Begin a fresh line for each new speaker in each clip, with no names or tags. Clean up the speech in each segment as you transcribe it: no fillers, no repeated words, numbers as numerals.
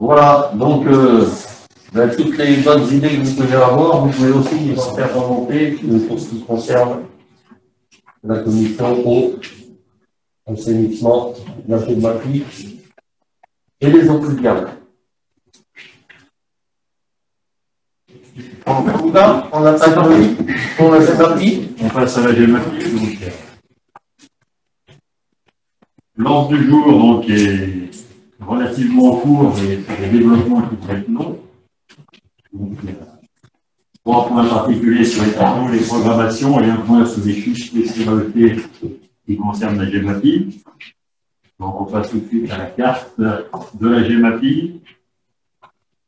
Voilà, donc toutes les bonnes idées que vous pouvez avoir, vous pouvez aussi les en faire remonter pour ce qui concerne la commission eau, assainissement, la thématique et les autres gammes. On a pas de parti.
On passe à la gématique. L'ordre du jour donc, est relativement court, mais c'est des développements qui traitent long. Donc, trois points particuliers sur les travaux, les programmations et un point sur les fiches spécialités qui concernent la gématique. Donc, on passe tout de suite à la carte de la gématique.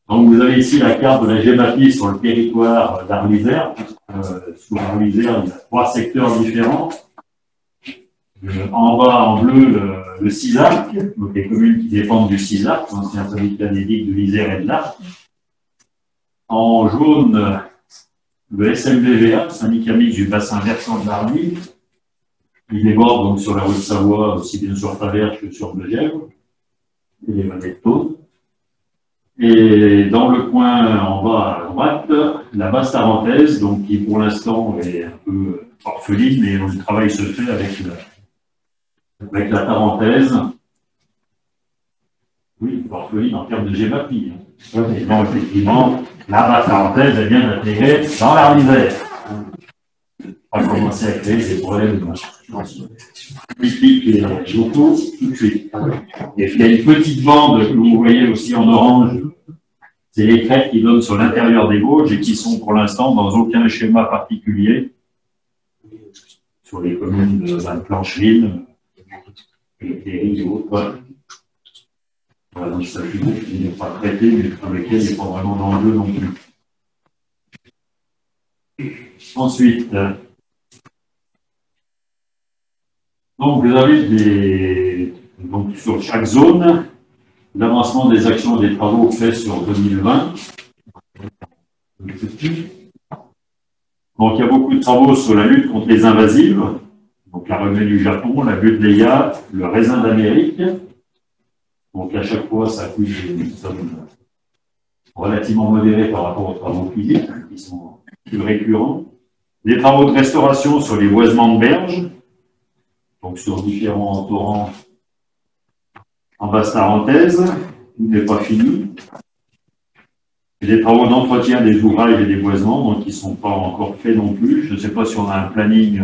Donc, vous avez ici la carte de la gématique sur le territoire d'Arles-Isère. Sur Arles-Isère, il y a trois secteurs différents. En bas, en bleu, le CISAC, donc les communes qui dépendent du CISAC, l'ancien syndicat des digues de l'Isère et de l'Arc. En jaune, le SMVVA, syndicat mixte du bassin versant de l'Arly. Il déborde donc sur la rue de Savoie, aussi bien sur Faverges que sur Megève, et les vallées de Thône. Et dans le coin en bas à droite, la basse tarentaise, donc qui pour l'instant est un peu orpheline, mais le travail se fait avec la tarentaise. Oui, orpheline en termes de gématie. Et donc, effectivement, la basse tarentaise est bien intégrée dans l'Arles-Isère. On va commencer à créer des problèmes politiques et locaux tout de suite. Et il y a une petite bande que vous voyez aussi en orange. C'est les crêtes qui donnent sur l'intérieur des Vosges et qui sont pour l'instant dans aucun schéma particulier sur les communes de Plancheline, les Terry et autres. Voilà, donc ça n'est pas traité, mais pour lequel il n'y a pas vraiment d'enjeu non plus. Ensuite, donc vous avez donc sur chaque zone, l'avancement des actions et des travaux faits sur 2020. Donc il y a beaucoup de travaux sur la lutte contre les invasives, donc la revue du Japon, la buddleia, le raisin d'Amérique. Donc à chaque fois, ça coûte des sommes relativement modérées par rapport aux travaux physiques, qui sont plus récurrents. Des travaux de restauration sur les boisements de berges, donc sur différents torrents en basse tarentaise, tout n'est pas fini. Et des travaux d'entretien des ouvrages et des boisements, donc qui ne sont pas encore faits non plus. Je ne sais pas si on a un planning.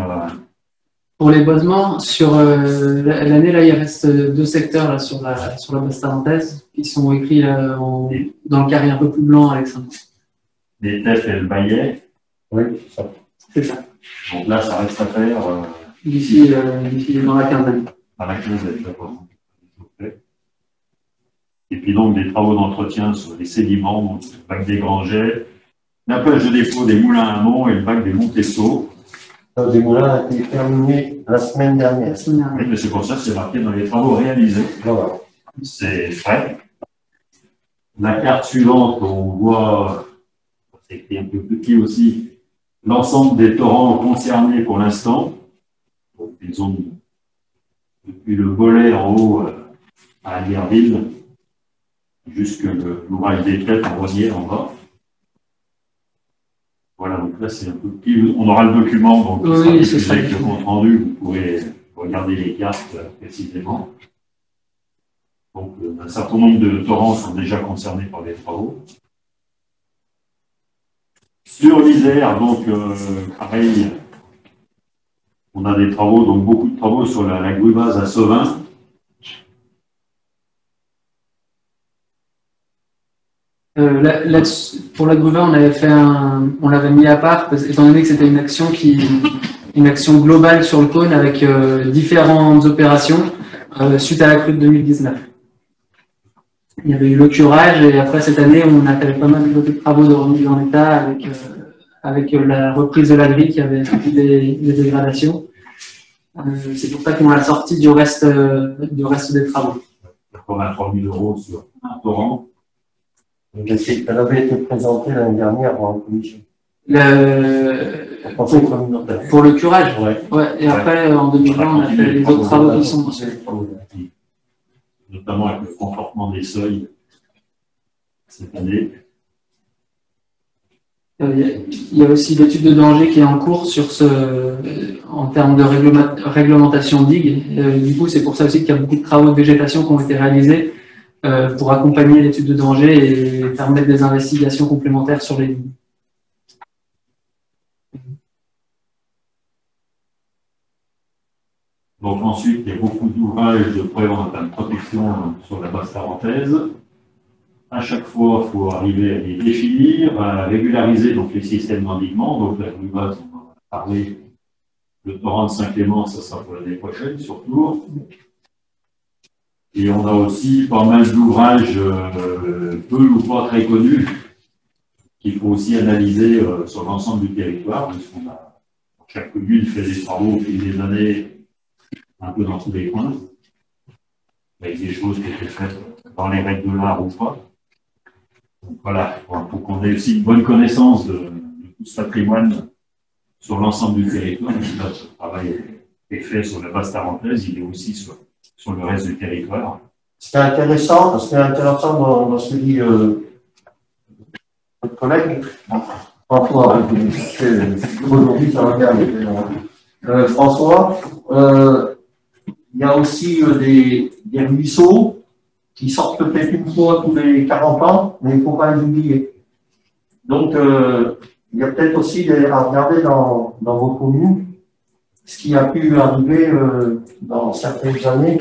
Pour les boisements, sur l'année, là, il reste deux secteurs là, sur la basse tarentaise qui sont écrits là, dans le carré un peu plus blanc, Alexandre.
Les Tef et le Bayet.
Oui, c'est ça.
C'est ça.
Donc là, ça reste à faire.
D'ici dans la quinzaine.
À la quinzaine, d'accord. Et puis donc des travaux d'entretien sur les sédiments, donc le bac des Grangets, la plage de dépôt des Moulins à Mont et le bac des Montesseaux.
Des moulins a été terminé la semaine dernière.
Oui, mais c'est pour ça que c'est marqué dans les travaux réalisés.
Voilà.
C'est frais. La carte suivante, on voit, c'est écrit un peu petit aussi, l'ensemble des torrents concernés pour l'instant. Donc, ils ont depuis le Bolet en haut à Alierville, jusque l'ouvrage des Crêtes en Rosière en bas. Voilà, donc là c'est un peu petit. On aura le document, donc
oui, c'est ça.
avec le compte rendu, vous pourrez regarder les cartes précisément. Donc un certain nombre de torrents sont déjà concernés par les travaux. Sur l'Isère, donc pareil, on a des travaux, donc beaucoup de travaux sur la Grubaz à Sauvin.
Pour la Gruva, on l'avait mis à part, étant donné que c'était une action globale sur le cône avec différentes opérations suite à la crue de 2019. Il y avait eu le curage et après cette année, on a fait pas mal de travaux de remise en état avec la reprise de la grille qui avait des dégradations. C'est pour ça qu'on l'a sorti du reste des travaux.
83 000 € sur un torrent.
Elle avait été présentée l'année dernière en commission.
Pour le curage.
Ouais.
Et après, en 2020, on a fait les autres travaux qui sont.
Notamment avec le confortement des seuils cette année.
Il y a aussi l'étude de danger qui est en cours sur en termes de réglementation digue. Du coup, c'est pour ça aussi qu'il y a beaucoup de travaux de végétation qui ont été réalisés pour accompagner l'étude de danger et permettre des investigations complémentaires sur les digues.
Donc ensuite, il y a beaucoup d'ouvrages de protection sur la basse tarentaise. À chaque fois, il faut arriver à les définir, à régulariser donc, les systèmes d'endiguement. Donc la base, on va parler de torrent de Saint-Clément, ça sera pour l'année prochaine surtout. Et on a aussi pas mal d'ouvrages peu ou pas très connus qu'il faut aussi analyser sur l'ensemble du territoire, puisqu'on a chaque commune fait des travaux au fil des années un peu dans tous les coins, avec des choses qui étaient faites dans les règles de l'art ou pas. Donc voilà, pour qu'on ait aussi une bonne connaissance de tout ce patrimoine sur l'ensemble du territoire. Là, ce travail est fait sur la basse tarentaise, il est aussi sur le reste du territoire.
Ce qui est intéressant dans ce que dit notre collègue, François, aujourd'hui ça va bien, François, il y a aussi des ruisseaux qui sortent peut-être une fois tous les 40 ans, mais il ne faut pas les oublier. Donc, il y a peut-être aussi à regarder dans vos communes ce qui a pu arriver dans certaines années,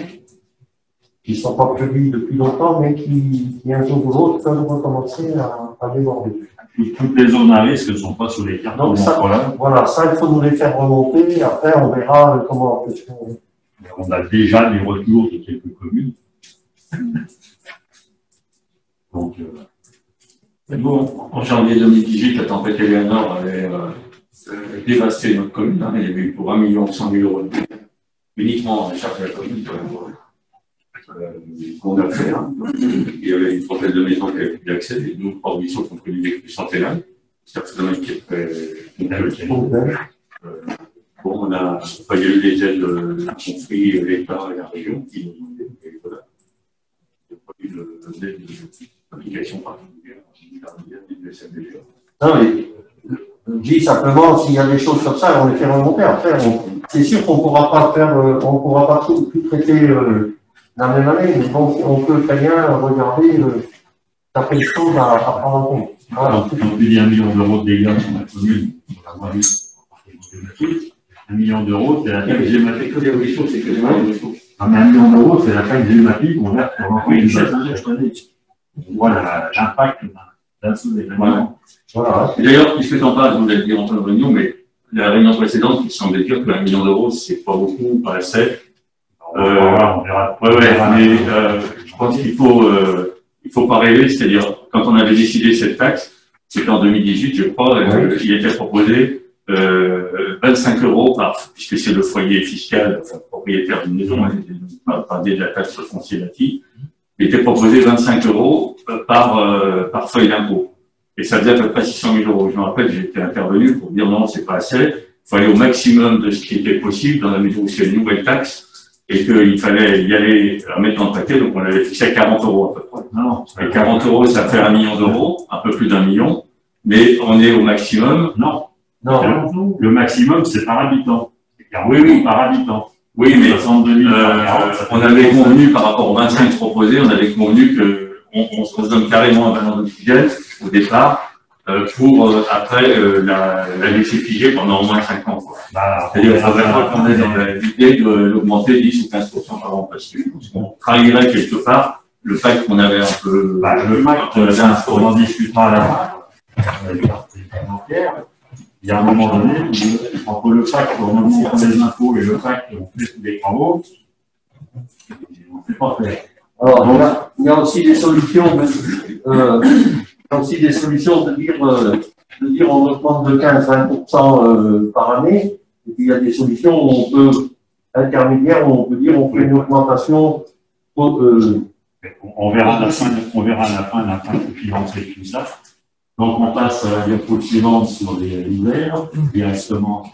qui ne sont pas prévues depuis longtemps, mais qui un jour ou l'autre peuvent recommencer à déborder.
Toutes les zones à risque ne sont pas sur les cartes.
Donc, ça, voilà, ça, il faut nous les faire remonter. Après, on verra comment on fait.
On a déjà des retours de quelques communes. Donc,
bon, en janvier 2018, la tempête Eleanor avait dévasté notre commune. Hein, il y avait eu pour 1 100 000 € de dégâts, uniquement en charge de la commune qu'on a fait. Hein. Il y avait une trentaine de maisons qui n'avaient plus d'accès, et nous, par mission qu'on connaît des plus centenaires. C'est absolument inquiétant. Bon, on a il y a eu des aides qui ont pris l'État et la région qui nous ont aidés. Et voilà. Il n'y a pas eu d'application particulière du SMDG.
Non, mais je dis simplement, s'il y a des choses comme ça, on les fait remonter. Après, c'est sûr qu'on ne pourra pas faire, on pourra pas tout traiter la même année, mais bon, on peut très bien regarder certaines choses à prendre en compte.
Voilà. Quand on dit 1 million d'euros de dégâts sur la commune, on va voir 1 million d'euros, c'est la taxe gématique.
Que des ruisseaux, c'est que des ruisseaux.
1 million d'euros, c'est la taxe gématique qu'on verse pour l'envoyer une base. Voilà l'impact d'un sous-événement.
Voilà. D'ailleurs, puisque tu en parles, je voulais le dire en fin de réunion, mais la réunion précédente, il semblait dire que 1 million d'euros, c'est pas beaucoup, pas assez.
On verra.
Mais je pense qu'il faut pas rêver, c'est-à-dire, quand on avait décidé cette taxe, c'était en 2018, je crois, il était proposé 25 € puisque c'est le foyer fiscal, enfin, propriétaire d'une maison, pas de la taxe foncière bâti, il était proposé 25 € par feuille d'impôt. Et ça faisait à peu près 600 000 €. Je me rappelle, j'étais intervenu pour dire non, c'est pas assez, il fallait au maximum de ce qui était possible dans la mesure où c'est une nouvelle taxe et qu'il fallait y aller à mettre dans le paquet, donc on avait fixé à 40 € à peu près. Non, et 40 € ça fait 1 million d'euros, un peu plus d'1 million, mais on est au maximum.
Non. Le maximum, c'est par habitant.
Oui,
par habitant.
Oui, mais
62 000
on avait convenu par rapport aux 25 proposés, on avait convenu qu'on se donne carrément un ballon d'oxygène au départ pour après la laisser figer pendant au moins 5 ans. C'est-à-dire qu'il faudrait pas qu'on ait dans l'idée de l'augmenter 10 ou 15% par an, parce qu'on trahirait quelque part le pacte qu'on avait un peu.
Le pacte, on en discutera à la fin. Il y a un moment donné, entre le pacte où on tire des impôts et le pacte où on fait tous les travaux, on ne sait pas faire.
Alors, il y a aussi des solutions, de dire on augmente de 15-20% par année, et puis il y a des solutions où on peut, intermédiaires, où on peut dire on fait une augmentation.
On verra à la fin de financer tout ça. Donc, on passe à la diapo suivante sur les l'hiver, directement.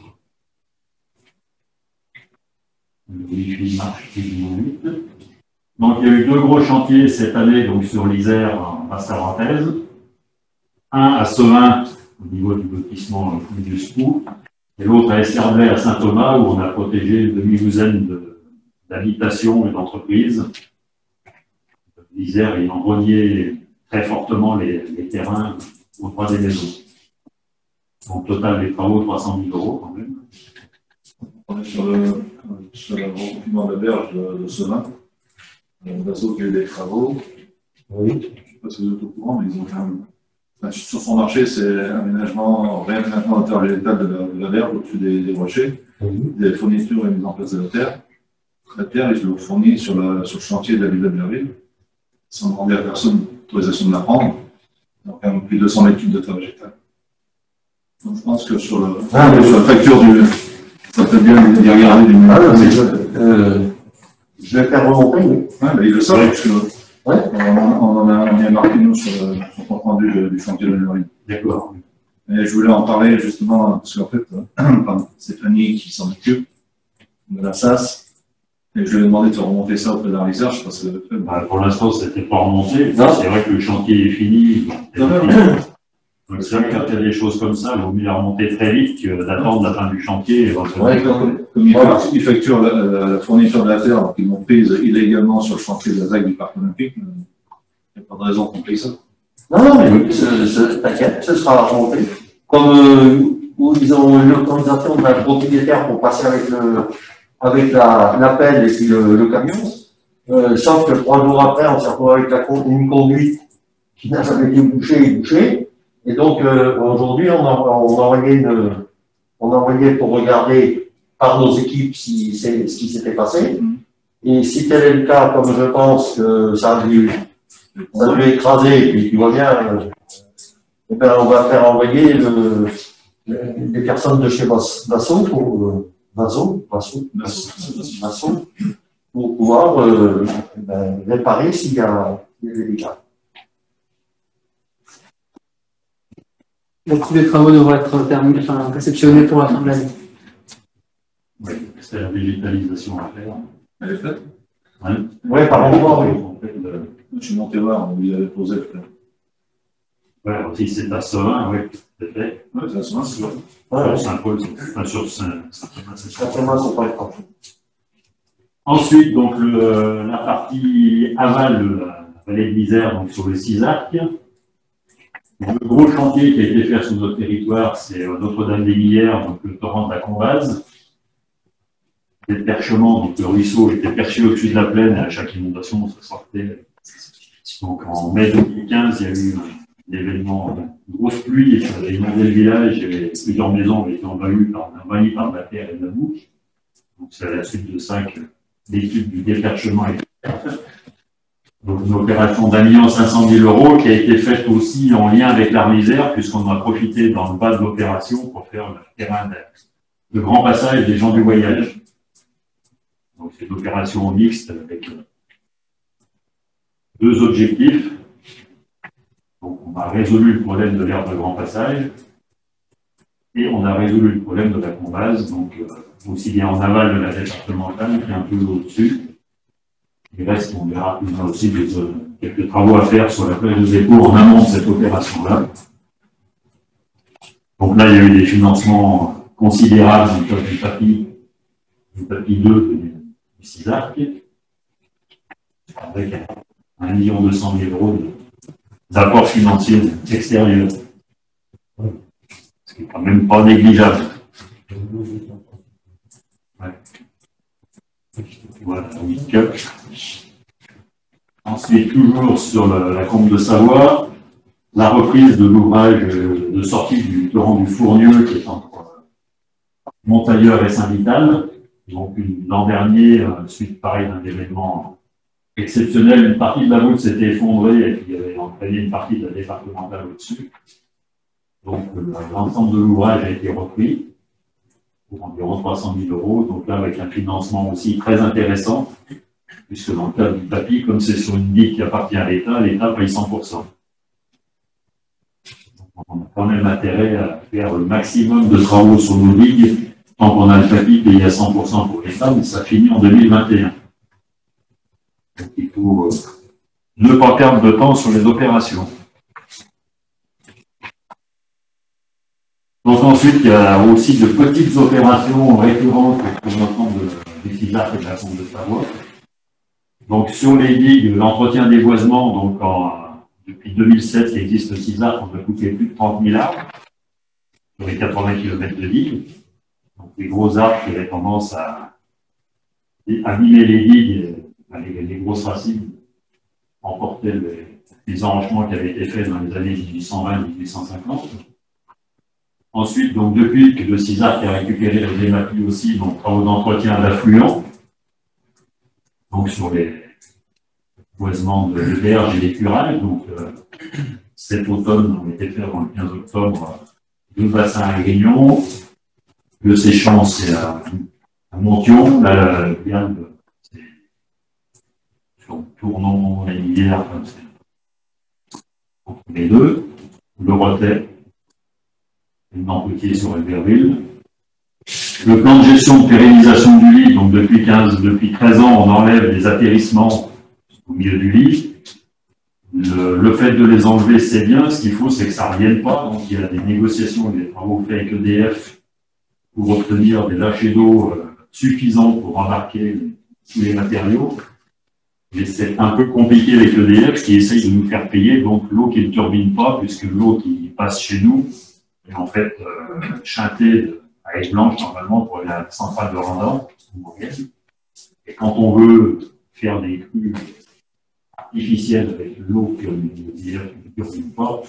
Le wifi marche plus ou moins vite. Donc, il y a eu deux gros chantiers cette année, donc sur l'Isère, en basse-tarentaise. Un à Sevin, au niveau du lotissement du SPOU, et l'autre à Esserblay, à Saint-Thomas, où on a protégé une demi-douzaine d'habitations et d'entreprises. L'Isère ayant renié très fortement les terrains aux trois des maisons. Donc, total des travaux, 300 000 € quand même.
On est sur le regroupement de la berge de Sevin. L'ASSO qui a eu des travaux.
Oui.
Je ne sais pas si vous êtes au courant, mais ils ont quand même. Enfin, sur son marché, c'est réaménagement hauteur végétale de la berge au-dessus des rochers, des fournitures et mise en place de la terre. La terre, ils l'ont fournie sur le chantier de la ville de Berville, sans demander à personne l'autorisation de la prendre. Ils ont quand même pris 200 mètres cubes de terre végétale. Donc je pense que sur la facture ça peut bien d'y regarder du mieux.
Je vais faire remonter, oui.
Ouais, mais il le sait, parce que on y a marqué nous sur le compte rendu du chantier de Berville.
D'accord.
Et je voulais en parler justement, parce qu'en fait, c'est Fanny qui s'en occupe de la SAS. Et je lui ai demandé de remonter ça auprès de la recherche parce que.
Pour l'instant, c'était pas remonté.
Non.
C'est vrai que le chantier est fini.
Non.
Donc, c'est vrai que quand il y a des choses comme ça, il vaut mieux la remonter très vite que d'attendre la fin du chantier.
Ouais,
comme ils facturent la fourniture de la terre, donc ils l'ont prise illégalement sur le chantier de la ZAC du Parc Olympique, il n'y a pas de raison qu'on paye ça.
Non, mais oui, t'inquiète, ce sera remonté. Comme où ils ont eu l'autorisation d'un propriétaire pour passer avec la pelle et puis le camion. Sauf que 3 jours après, on s'est retrouvé avec une conduite qui n'a jamais été bouchée. Et donc, aujourd'hui, on a envoyé pour regarder par nos équipes ce qui s'était passé. Et si tel est le cas, comme je pense que ça a dû écraser, et puis tu vois bien, eh ben, on va faire envoyer les personnes de chez Vasso pour pouvoir réparer s'il y a des dégâts.
Donc, tous les travaux devraient être terminés, réceptionnés pour la fin de l'année.
Oui, c'est la végétalisation à faire.
Elle est faite.
Oui, par endroit, oui.
En fait,
Je suis monté voir, où il avait posé le fait.
ouais, si c'est à Sevin, oui, c'est fait.
Oui, ça se passe.
Sur Saint-Paul, sur Saint-Thomas, c'est ça.
Certainement, c'est pas étrange.
Ensuite, donc, la partie aval de la vallée de l'Isère, donc sur le Cisac. Le gros chantier qui a été fait sur notre territoire, c'est Notre-Dame-des-Millières, donc le torrent de la Combaz. Les perchements, donc le ruisseau était perché au-dessus de la plaine, et à chaque inondation, ça sortait. Donc en mai 2015, il y a eu un événement, une grosse pluie, et ça avait inondé le village, et plusieurs maisons avaient été envahies par la terre et de la boue. Donc c'est à la suite de 5 d'études du déperchement. Donc une opération d'1 500 000 € qui a été faite aussi en lien avec l'Arlisère, puisqu'on a profité dans le bas de l'opération pour faire le terrain de grand passage des gens du voyage. Donc c'est une opération mixte avec 2 objectifs. Donc on a résolu le problème de l'aire de grand passage et on a résolu le problème de la Combaz, donc aussi bien en aval de la départementale qu'un peu au-dessus. Il reste, on verra, il y a aussi quelques travaux à faire sur la plage de Zépo en amont de cette opération-là. Donc là, il y a eu des financements considérables du tapis 2 du Cisac, avec 1 200 000 € d'apport financier extérieur. Ce qui n'est quand même pas négligeable. Ouais. Voilà, ensuite, toujours sur la Combe de Savoie, la reprise de l'ouvrage de sortie du torrent du Fournieux, qui est entre Montailleur et Saint-Vital. Donc, l'an dernier, suite pareil d'un événement exceptionnel, une partie de la route s'était effondrée et qui avait entraîné une partie de la départementale au-dessus. Donc, l'ensemble de l'ouvrage a été repris pour environ 300 000 €. Donc là, avec un financement aussi très intéressant, puisque dans le cas du tapis, comme c'est sur une digue qui appartient à l'État paye 100%. Donc, on a quand même intérêt à faire le maximum de travaux sur nos digues, tant qu'on a le tapis payé à 100% pour l'État, mais ça finit en 2021. Donc, il faut ne pas perdre de temps sur les opérations. Donc ensuite, il y a aussi de petites opérations récurrentes pour l'ensemble des CISART et de la pompe de Savoie. Donc sur les digues, l'entretien des boisements, donc depuis 2007, il existe le CISART, on a coupé plus de 30 000 arbres sur les 80 km de digues. Donc les gros arbres qui avaient tendance à abîmer les digues, les grosses racines emportaient les enrochements qui avaient été faits dans les années 1820-1850. Ensuite, donc, depuis que le CISART a récupéré le GEMAPI aussi, donc, travaux d'entretien d'affluents, donc, sur les boisements de berges et des curailles. Donc, cet automne, on était fait avant le 15 octobre, deux bassins à Grignon. Le séchant, c'est à Montion. Là, le Bialbe, c'est sur Tournon et Lière, comme c'est entre les deux. Le Rotet, Nampoutier sur Albertville. Le plan de gestion de pérennisation du lit, donc depuis 13 ans, on enlève les atterrissements au milieu du lit. Le fait de les enlever, c'est bien. Ce qu'il faut, c'est que ça ne revienne pas. Donc, il y a des négociations et des travaux faits avec EDF pour obtenir des lâchers d'eau suffisants pour embarquer tous les matériaux. Mais c'est un peu compliqué avec EDF qui essaye de nous faire payer donc l'eau qui ne turbine pas, puisque l'eau qui passe chez nous est en fait chantée à Aigues Blanches normalement pour la centrale de Randan. Et quand on veut faire des crues artificielles avec l'eau que EDF ne turbine pas,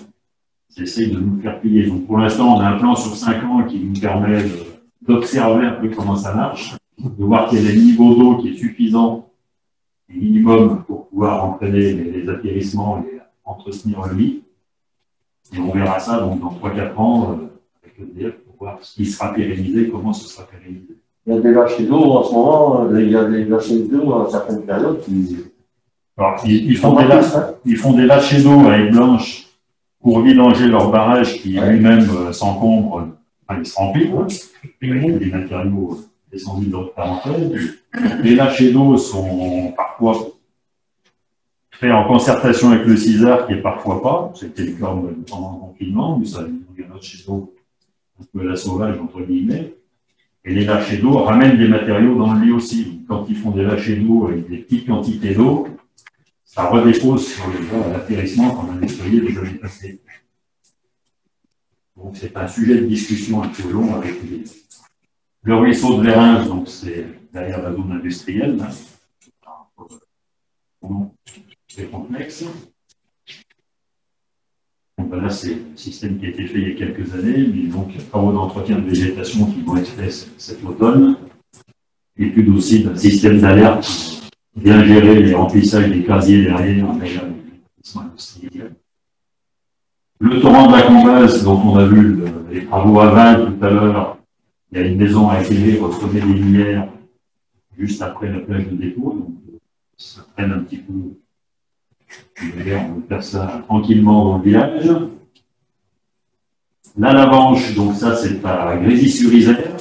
j'essaye de nous faire payer. Donc pour l'instant, on a un plan sur 5 ans qui nous permet d'observer un peu comment ça marche, de voir quel est le niveau d'eau qui est suffisant, minimum pour pouvoir entraîner les atterrissements et entretenir le lit. Et on verra ça donc dans 3-4 ans avec l'EDF pour voir ce qui sera pérennisé, comment ce sera pérennisé.
Il y a des lâchers d'eau en ce moment, il y a des lâchers d'eau à certaines périodes qui.
Alors, ils font des lâchers d'eau à Aigues Blanches pour vidanger leur barrage qui lui-même s'encombre, enfin, il se remplit, avec des matériaux descendus de l'autre parenthèse. Les lâchers d'eau sont parfois faits en concertation avec le CISART et parfois pas. C'était le cas pendant le confinement, mais ça, il y a un lâcher d'eau un peu à la sauvage, entre guillemets. Et les lâchers d'eau ramènent des matériaux dans le lit aussi. Quand ils font des lâchers d'eau avec des petites quantités d'eau, ça redépose sur l'atterrissement qu'on a nettoyé les années passées. Donc c'est un sujet de discussion un peu long avec le ruisseau de Véringe, donc c'est derrière la zone industrielle. C'est complexe. Donc là, c'est un système qui a été fait il y a quelques années, mais donc il y a travaux d'entretien de végétation qui vont être faits cet automne. Étude aussi d'un système d'alerte pour bien gérer les remplissages des casiers derrière industriel. Le torrent de la Combasse, dont on a vu les travaux aval tout à l'heure, il y a une maison à acquérir au sommet des Lumières, juste après la plage de dépôt, donc ça traîne un petit peu. On peut faire ça tranquillement dans le village. La Lavanche, donc ça c'est à Grésy-sur-Isère.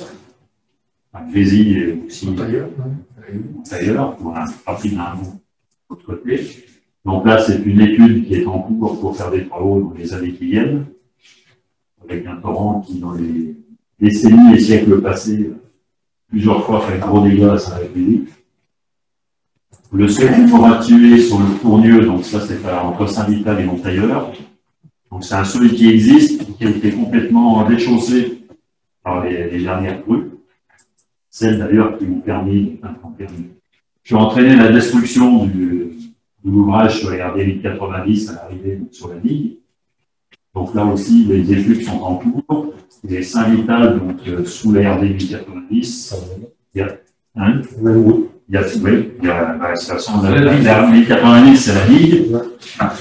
Grésy est aussi d'ailleurs, voilà, rapide d'un autre côté. Donc là, c'est une étude qui est en cours pour faire des travaux dans les années qui viennent, avec un torrent qui, dans les décennies et siècles passés, plusieurs fois fait gros dégâts, ça a été dit. Le seuil foratué sur le Tournieux, donc ça c'est entre Saint-Vital et Montailleur. Donc c'est un seuil qui existe, qui a été complètement déchaussé par les dernières crues. Celles d'ailleurs qui ont permis, qui ont entraîné la destruction de l'ouvrage sur les RD 1090 à l'arrivée sur la digue. Donc là aussi, les études sont en cours. Les Saint-Vital, donc sous la RD 1090, il y a de toute façon, la 1090, c'est la digue.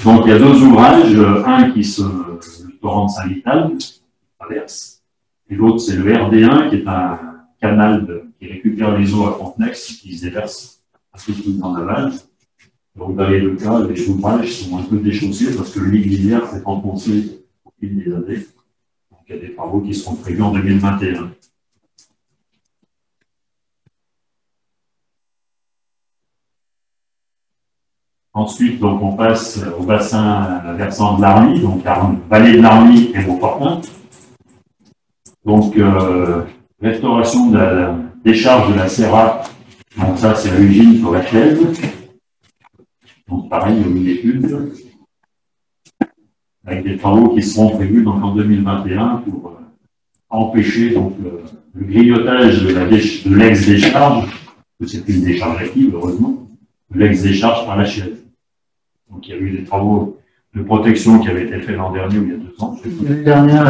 Donc il y a deux ouvrages, un qui se le torrent de Saint-Vital, qui traverse, et l'autre c'est le RD1, qui est un canal qui récupère les eaux à Fontenex, qui se déverse un peu plus en aval. Donc dans les deux cas, les ouvrages sont un peu déchaussés parce que le lit d'hiver s'est enfoncé au fil des années. Donc il y a des travaux qui seront prévus en 2021. Ensuite, donc, on passe au bassin versant de l'Arly, donc la vallée de l'Arly et Beaufortin. Donc, restauration de la décharge de la Serra. Donc, ça, c'est à l'usine sur la chaise. Donc, pareil, une étude. Avec des travaux qui seront prévus donc, en 2021 pour empêcher donc, le grignotage de l'ex-décharge, que c'est une décharge active, heureusement, de l'ex-décharge par la chaise. Donc, il y a eu des travaux de protection qui avaient été faits l'an dernier ou il y a 2 ans.
L'année dernière,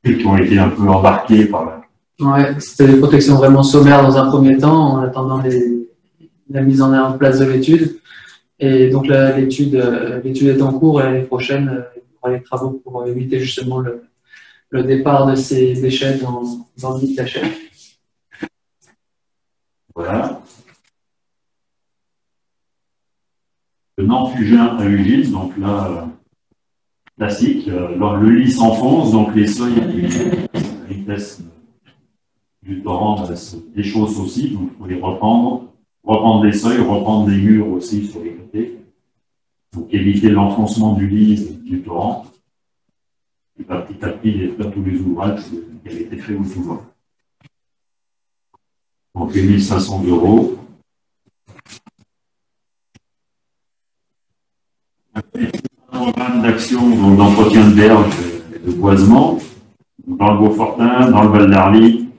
et qui ont été un peu embarqués par la...
Ouais, c'était des protections vraiment sommaires dans un premier temps, en attendant la mise en place de l'étude. Et donc l'étude est en cours et l'année prochaine, il y aura les travaux pour éviter justement le départ de ces déchets dans le lit de la chaîne.
Voilà. Le Nant-Fugin à Ugine, donc là, classique. Le lit s'enfonce, donc les seuils à la vitesse du torrent se déchaussent aussi, donc il faut les reprendre les seuils, reprendre les murs aussi sur les côtés, donc éviter l'enfoncement du lit du torrent. Et petit à petit, faire tous les ouvrages qui avaient été faits autour. Donc 1 500 €. Un programme d'action d'entretien de berge et de boisement dans le Beaufortin, dans le Val d'Arly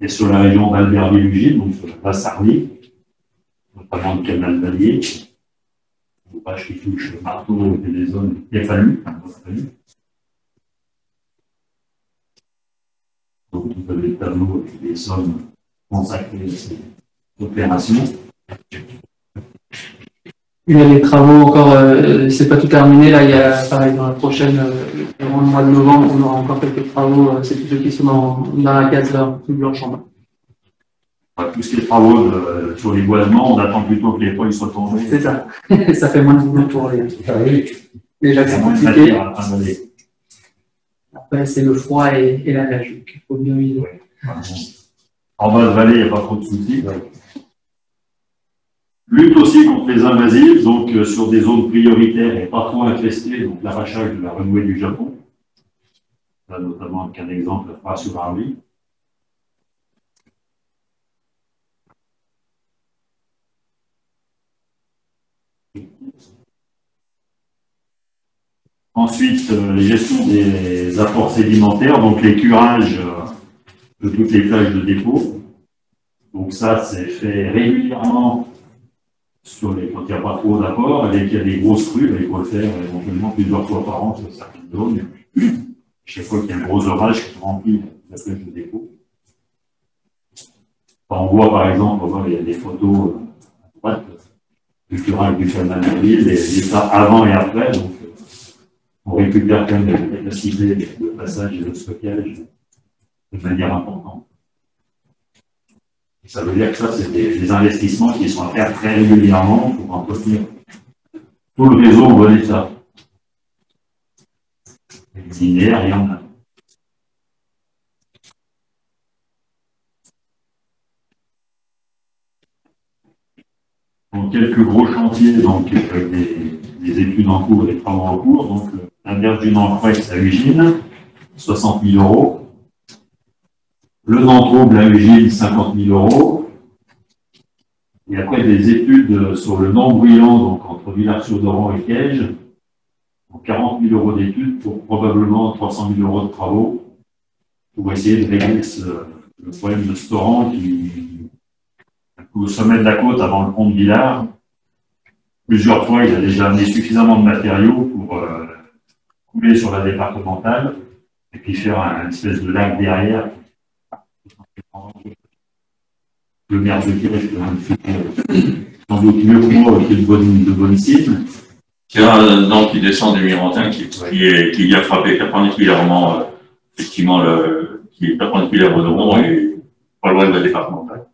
et sur la région d'Albertville-Ugine, donc sur la basse Arly, notamment le canal d'Allier, l'ouvrage qui touche le marteau et les zones qui a fallu. Donc vous avez le tableau avec les sommes consacrées à ces opérations.
Il y a les travaux encore, c'est pas tout terminé, là il y a pareil dans la prochaine, durant le mois de novembre, on aura encore quelques travaux, c'est tous ceux qui sont dans la case là, tout blanche en bas.
Tout ce qui est travaux sur les boisements, on attend plutôt que les feuilles soient tombées.
C'est ça, ça fait moins de boulot pour les gens qui sont compliqués. Après c'est le froid et la neige, donc il faut bien viser.
En bas de vallée, il n'y a pas trop de soucis. Lutte aussi contre les invasives, donc sur des zones prioritaires et pas trop infestées, donc l'arrachage de la renouée du Japon. Là, notamment avec un exemple à sur Arly. Ensuite, les gestions des apports sédimentaires, donc les curages de toutes les plages de dépôt. Donc ça, c'est fait régulièrement quand il n'y a pas trop d'apports, et qu'il y a des grosses crues, il faut le faire éventuellement plusieurs fois par an sur certaines zones. Chaque fois qu'il y a un gros orage qui remplit la plage de dépôt. Enfin, on voit par exemple, il y a des photos à droite du curage du canal de l'île, l'état avant et après. Donc, on récupère quand même la capacité de passage et de stockage de manière importante. Ça veut dire que ça, c'est des investissements qui sont à faire très régulièrement pour entretenir tout le réseau en bon état. Les linéaires, il y en a. Donc, quelques gros chantiers, donc, avec des études en cours et des travaux en cours. Donc, la berge du Nant-Fouex à Ugine, 60 000 €. Le Nant-Trouble à Ugine, 50 000 €. Et après, des études sur le Nant-Bruyant, donc entre Villars-sur-Doran et Caige, donc 40 000 € d'études pour probablement 300 000 € de travaux pour essayer de régler le problème de ce torrent qui, au sommet de la côte avant le pont de Villars, plusieurs fois, il a déjà amené suffisamment de matériaux pour couler sur la départementale et puis faire une espèce de lac derrière. Le maire de Québec, sans doute mieux que moi, qui est de bonne cible.
C'est un dent qui descend du Mirantin qui vient frapper perpendiculairement, effectivement, qui est perpendiculaire au Doron et pas loin de la départementale.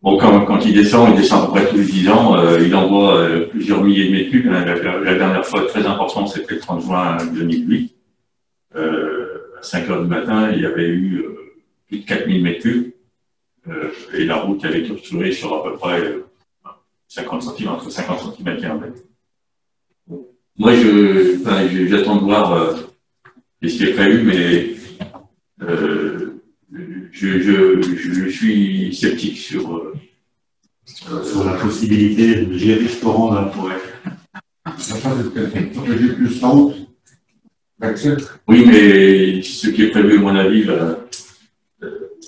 Bon, quand il descend à peu près tous les 10 ans, il envoie plusieurs milliers de mètres cubes. La dernière fois très importante, c'était le 30 juin 2008. À 5 h du matin, il y avait eu plus de 4000 mètres cubes. Et la route avait été obstruée sur à peu près 50 centimes, entre 50 centimes et 1 mètre. Moi, j'attends de voir ce qui est prévu, mais je suis sceptique sur
la possibilité de gérer ce torrent là.
Oui, mais ce qui est prévu, à mon avis, va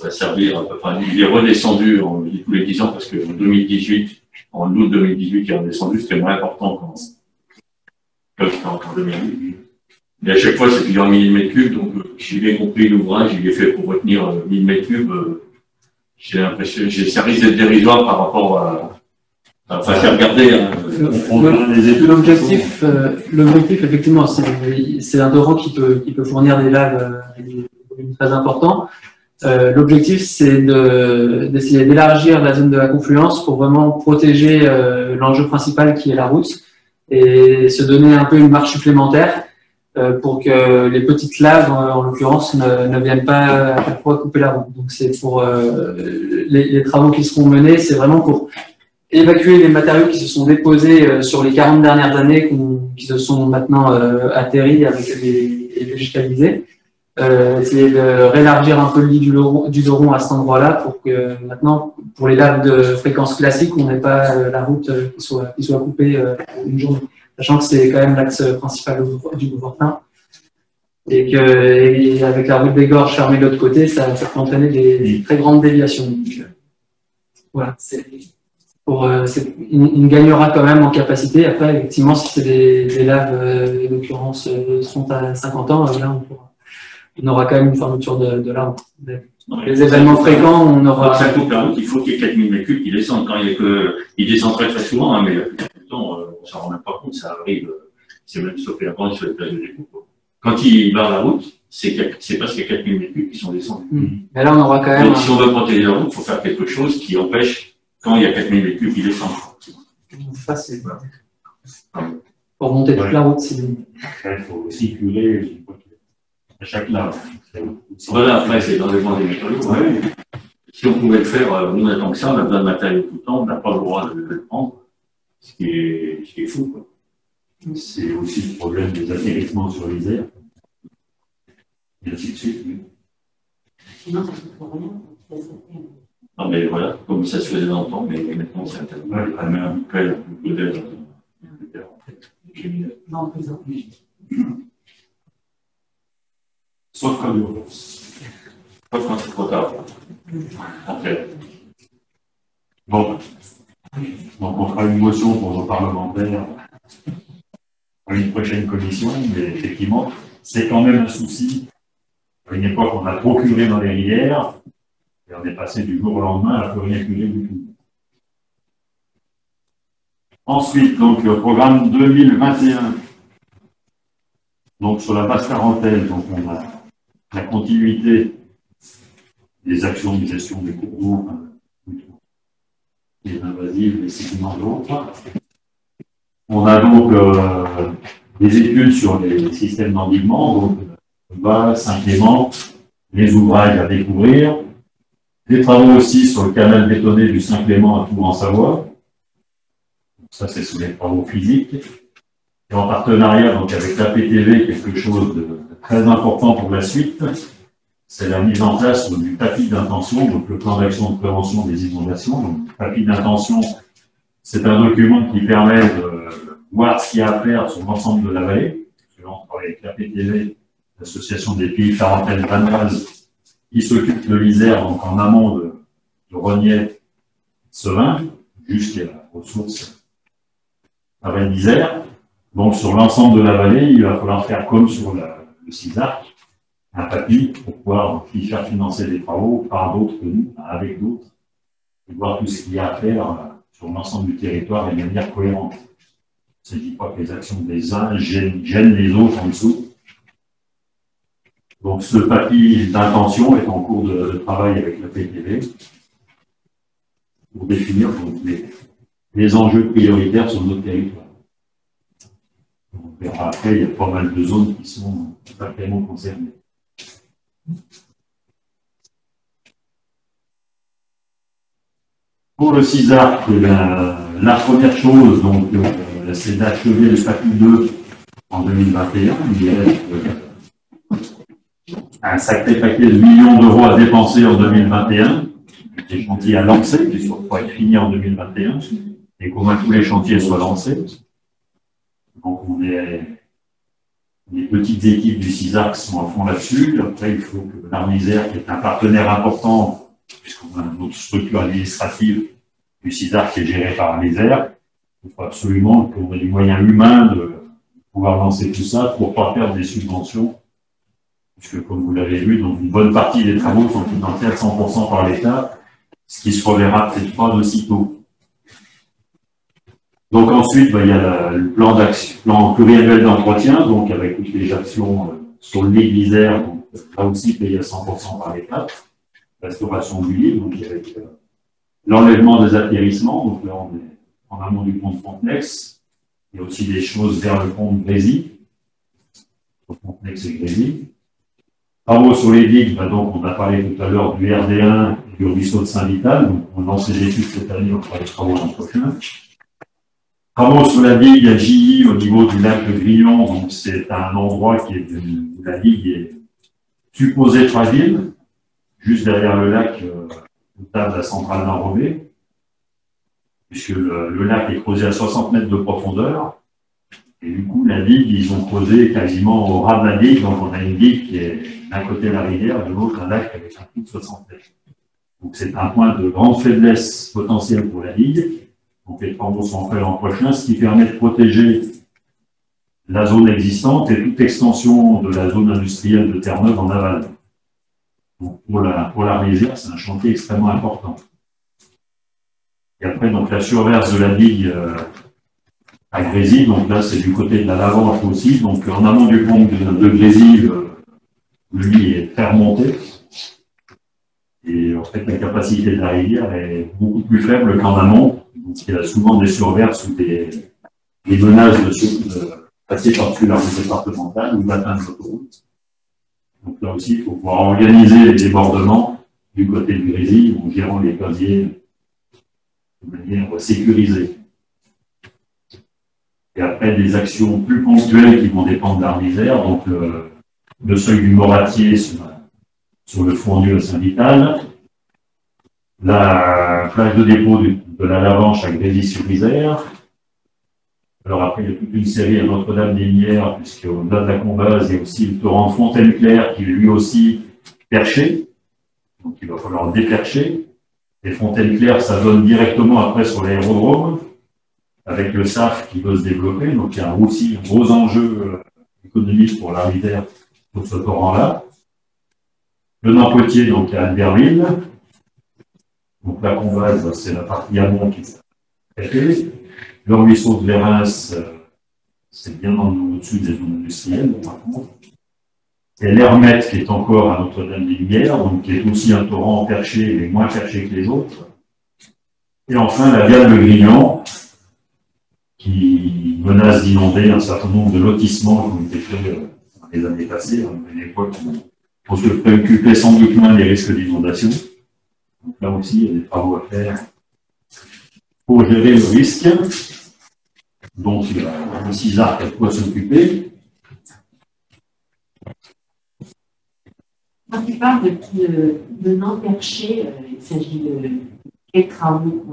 servir. Enfin, il est redescendu tous les 10 ans parce qu'en 2018, en août 2018, il est redescendu, c'était moins important qu'en 2008. Mais à chaque fois, c'est plusieurs milliers de mètres cubes, donc j'ai bien compris l'ouvrage, il est fait pour retenir 1000 mètres cubes. J'ai l'impression, ça risque d'être dérisoire par rapport à. Enfin, c'est regarder.
L'objectif, effectivement, c'est un torrent qui peut fournir des laves très importants. L'objectif, c'est d'essayer d'élargir la zone de la confluence pour vraiment protéger l'enjeu principal qui est la route et se donner un peu une marche supplémentaire pour que les petites laves, en l'occurrence, ne viennent pas à chaque fois couper la route. Donc, c'est pour les travaux qui seront menés, c'est vraiment pour évacuer les matériaux qui se sont déposés sur les 40 dernières années, qui se sont maintenant atterris avec les végétalisés. Essayer de réélargir un peu le lit du Doron à cet endroit-là pour que maintenant, pour les laves de fréquence classique, on n'ait pas la route qui soit coupée une journée. Sachant que c'est quand même l'axe principal du Beaufortin. Et qu'avec la route des Gorges fermée de l'autre côté, ça peut entraîner des très grandes déviations. Donc, voilà, il gagnera quand même en capacité. Après, effectivement, si c'est des laves, en l'occurrence, sont à 50 ans, là, on aura quand même une fermeture de l'arbre. Les événements fréquents, on aura.
Ça coupe la route, il faut qu'il y ait 4000 mètres cubes qui descendent. Quand ils descendent très très souvent, hein, mais la plupart du temps, on ne s'en rend même pas compte, ça arrive, c'est même sauf la bande sur les plages de découpe. Quand ils barrent la route, c'est parce qu'il y a 4000 mètres cubes qui sont descendus.
Mais là, on aura quand même.
Donc, si on veut protéger la route, il faut faire quelque chose qui empêche, quand il y a 4000 mètres cubes qui descendent.
Facile. Pour monter toute la route, c'est.
Il faut circuler à chaque lave.
Voilà, après, c'est dans les bancs des matériaux. Ouais. Si on pouvait le faire, on attend que ça, on a besoin de matériaux tout le temps, on n'a pas le droit de le prendre, ce qui est fou, quoi.
C'est aussi le problème des atterrissements sur l'Isère. Et ainsi de suite. Oui.
Non, mais voilà, comme ça se faisait longtemps, mais maintenant, c'est intéressant. Ouais, même un peu d'aide.
Non, présent.
Sauf quand l'urgence.
Sauf quand c'est trop tard. En fait.
Bon. Donc, on fera une motion pour nos parlementaires à une prochaine commission, mais effectivement, c'est quand même un souci. À une époque, on a trop curé dans les rivières, et on est passé du jour au lendemain à plus rien curer du tout. Ensuite, donc, le programme 2021. Donc, sur la base tarentaine, donc, on a la continuité des actions de gestion des cours d'eau, les invasives, les sédiments d'autres. On a donc des études sur les systèmes d'endiguement, donc Bas, Saint-Clément, les ouvrages à découvrir, des travaux aussi sur le canal bétonné du Saint-Clément à Tours-en-Savoie. Ça, c'est sur les travaux physiques. Et en partenariat donc, avec l'APTV, quelque chose de très important pour la suite, c'est la mise en place du tapis d'intention, donc le plan d'action de prévention des inondations. Donc, le tapis d'intention, c'est un document qui permet de voir ce qu'il y a à faire sur l'ensemble de la vallée. On travaille avec l'APTV, l'association des pays Tarentaine Vanoise, qui s'occupe de l'Isère, donc en amont de Rognet, Sevin, jusqu'à la ressource à Val d'Isère. Donc, sur l'ensemble de la vallée, il va falloir faire comme sur le CISAC, un papier pour pouvoir y faire financer des travaux par d'autres que nous, avec d'autres, et voir tout ce qu'il y a à faire sur l'ensemble du territoire et de manière cohérente. Il ne s'agit pas que les actions des uns gênent les autres en dessous. Donc, ce papier d'intention est en cours de travail avec la PTV pour définir donc, les enjeux prioritaires sur notre territoire. On verra après, il y a pas mal de zones qui sont particulièrement concernées. Pour le CISAC, La première chose, donc, c'est d'achever le statut 2 en 2021. Il reste un sacré paquet de millions d'euros à dépenser en 2021. Des chantiers à lancer, qui sont pas finis en 2021, et qu'au moins tous les chantiers soient lancés. Donc, on est les petites équipes du CISAR qui sont à fond là-dessus. Après, il faut que l'Armisère, qui est un partenaire important, puisqu'on a notre structure administrative du CISAR qui est gérée par Armisère, il faut absolument qu'on ait les moyens humains de pouvoir lancer tout ça pour ne pas perdre des subventions. Puisque, comme vous l'avez vu, donc une bonne partie des travaux sont financés à 100% par l'État, ce qui se reverra peut-être pas d'aussitôt. Donc ensuite, il y a le plan d'action, plan pluriannuel d'entretien, donc avec toutes les actions sur le lit d'Isère, donc là aussi payé à 100% par l'État, restauration du lit, donc avec l'enlèvement des atterrissements, donc là on est en amont du pont de Fontenex, il y a aussi des choses vers le pont de Grésy, Fontenex et Grésy. Travaux sur les digues, donc on a parlé tout à l'heure du RD1 et du ruisseau de Saint-Vital, donc on lance les études cette année, on fera les travaux l'an prochain. Travaux sur la digue à Gilly au niveau du lac de Grillon, donc c'est un endroit qui est où la digue est supposée fragile, juste derrière le lac, au tas de la centrale d'Enrobé, puisque le lac est creusé à 60 mètres de profondeur, et du coup la digue, ils ont creusé quasiment au ras de la digue, donc on a une digue qui est d'un côté la rivière, de l'autre un lac avec un trou de 60 mètres. Donc c'est un point de grande faiblesse potentielle pour la digue. Donc les travaux sont faits l'an prochain, ce qui permet de protéger la zone existante et toute extension de la zone industrielle de Terre-Neuve en aval. Donc pour la rivière, c'est un chantier extrêmement important. Et après, donc la surverse de la digue à Grésy, donc là c'est du côté de la Lavanche aussi, donc en amont du pont de Grésy, le lit est très remonté. Et en fait, la capacité de la rivière est beaucoup plus faible qu'en amont. Donc, il y a souvent des surverses ou des menaces de passer par-dessus la route départementale ou d'atteindre l'autoroute. Donc là aussi, il faut pouvoir organiser les débordements du côté du Grésy en gérant les casiers de manière sécurisée. Et après, des actions plus ponctuelles qui vont dépendre de l'Armisère, donc le seuil du Moratier sur le fournier à Saint-Vital, la plage de dépôt de la Lavanche à Grésy-sur-Isère. Alors après, il y a toute une série à Notre-Dame-des-Lumières, puisqu'au-delà de la Combase, il y a aussi le torrent de Fontaine-Claire qui est lui aussi perché. Donc il va falloir dépercher. Et Fontaine-Claire, ça donne directement après sur l'aérodrome, avec le SAF qui veut se développer. Donc il y a aussi un gros enjeu économique pour la rivière sur ce torrent-là. Le Nampotier, donc à Albertville. Donc la Combase, c'est la partie amont qui est traitée. Le ruisseau de Lérins, c'est bien au-dessus des zones industrielles, par contre. Et l'Hermette, qui est encore à Notre-Dame-des-Lumières, donc qui est aussi un torrent perché, mais moins perché que les autres. Et enfin, la Viale de Grignan, qui menace d'inonder un certain nombre de lotissements qui ont été faits dans les années passées, à une époque où on se préoccupait sans doute moins des risques d'inondation. Donc là aussi, il y a des travaux à faire pour gérer le risque. Donc, il y a le CISAR qui a de quoi s'occuper.
Quand tu parles de non perché, il s'agit de quels travaux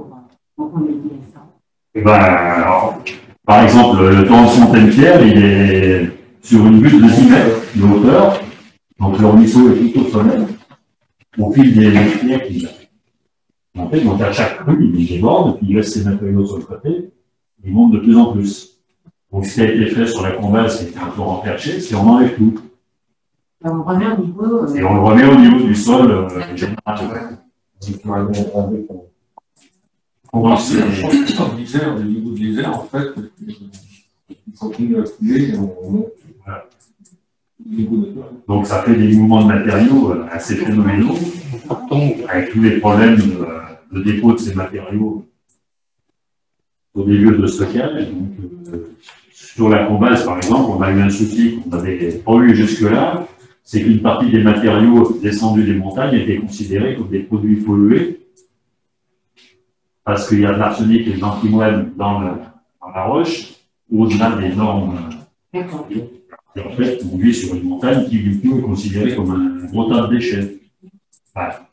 pour remédier à ça?
Eh ben, alors, par exemple, le torrent de Fontaine-Claire, il est sur une butte de 10 mètres de hauteur. Donc, le ruisseau est tout au sommet. Au fil des pierres qu'il a. En fait, donc à chaque crue, il déborde, puis il laisse ses matériaux sur le côté, il monte de plus en plus. Donc, ce qui a été fait sur la Combase, qui était un torrent perché, c'est on enlève tout.
Et on remet au niveau.
Et on le remet au niveau du sol général.
Au niveau de l'Isère, en fait, il continue à couler et on monte.
Voilà. Donc ça fait des mouvements de matériaux assez phénoménaux, avec tous les problèmes de dépôt de ces matériaux sur des lieux de stockage. Donc, sur la Combase, par exemple, on a eu un souci qu'on n'avait pas eu jusque-là, c'est qu'une partie des matériaux descendus des montagnes étaient considérés comme des produits pollués. parce qu'il y a de l'arsenic et de l'antimoine dans la roche, au-delà des normes.
D'accord.
Et en fait, on vit sur une montagne qui, du coup, est considérée comme un gros tas de déchets. Voilà.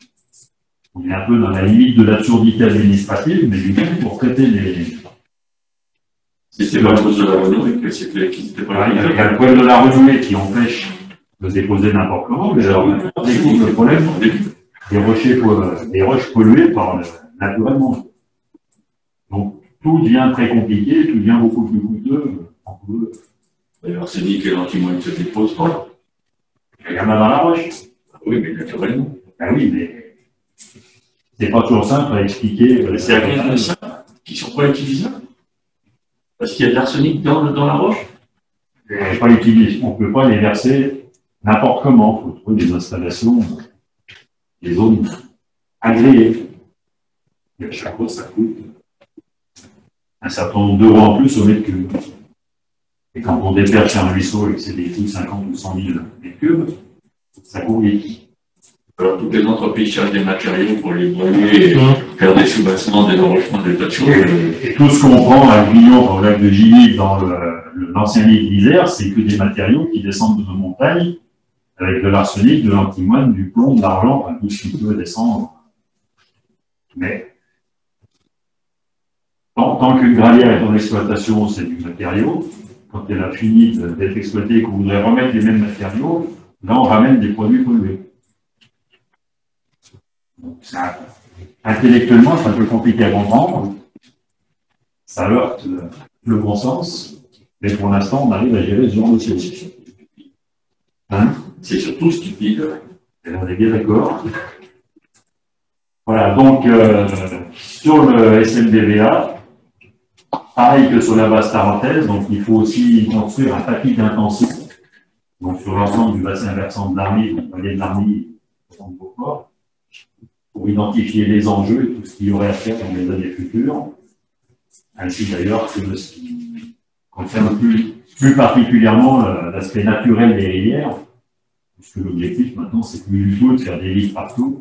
On est un peu dans la limite de l'absurdité administrative, mais du coup, pour traiter les...
C'est pas à cause de la renouée que c'était pas
Il y a le problème de la renouée qui empêche de déposer n'importe comment, mais alors, on découvre le problème des roches polluées naturellement. Donc, tout devient très compliqué, tout devient beaucoup plus coûteux.
L'arsenic et l'antimoine se déposent pas.
Il y en a dans la roche.
Oui, mais naturellement.
Ben oui, mais c'est pas toujours simple à expliquer.
C'est à cause de ça qu'ils sont pas utilisables. Parce qu'il y a de l'arsenic dans la roche.
On ne peut pas les verser n'importe comment. Il faut trouver des installations, des zones agréées. Et à chaque fois, ça coûte un certain nombre d'euros en plus au mètre cube. Et quand on déperche un ruisseau et que c'est des coups de 50 ou 100 000 mètres cubes, ça court vite.
Alors, toutes les entreprises cherchent des matériaux pour les broyer et faire des soubassements, des enrochements, des tas de choses.
Et tout ce qu'on prend à Guillon, dans le lac de Gilly, dans l'ancien lit d'Isère, c'est que des matériaux qui descendent de nos montagnes, avec de l'arsenic, de l'antimoine, du plomb, de l'argent, enfin, tout ce qui peut descendre. Mais, tant qu'une gravière est en exploitation, c'est du matériau. Quand elle a fini d'être exploitée et qu'on voudrait remettre les mêmes matériaux, là, on ramène des produits pollués. Donc, intellectuellement, c'est un peu compliqué à comprendre. Ça heurte le bon sens. Mais pour l'instant, on arrive à gérer ce genre de choses. Hein?
C'est surtout stupide.
Et on est bien d'accord. Voilà, donc, sur le SMDVA, pareil que sur la base tarentaise, donc il faut aussi construire un tapis d'intensif. Donc, sur l'ensemble du bassin versant de l'Army, donc vallée de l'Army, pour identifier les enjeux et tout ce qu'il y aurait à faire dans les années futures, ainsi d'ailleurs que ce qui concerne plus particulièrement l'aspect naturel des rivières, puisque l'objectif maintenant, c'est plus du tout de faire des lits partout,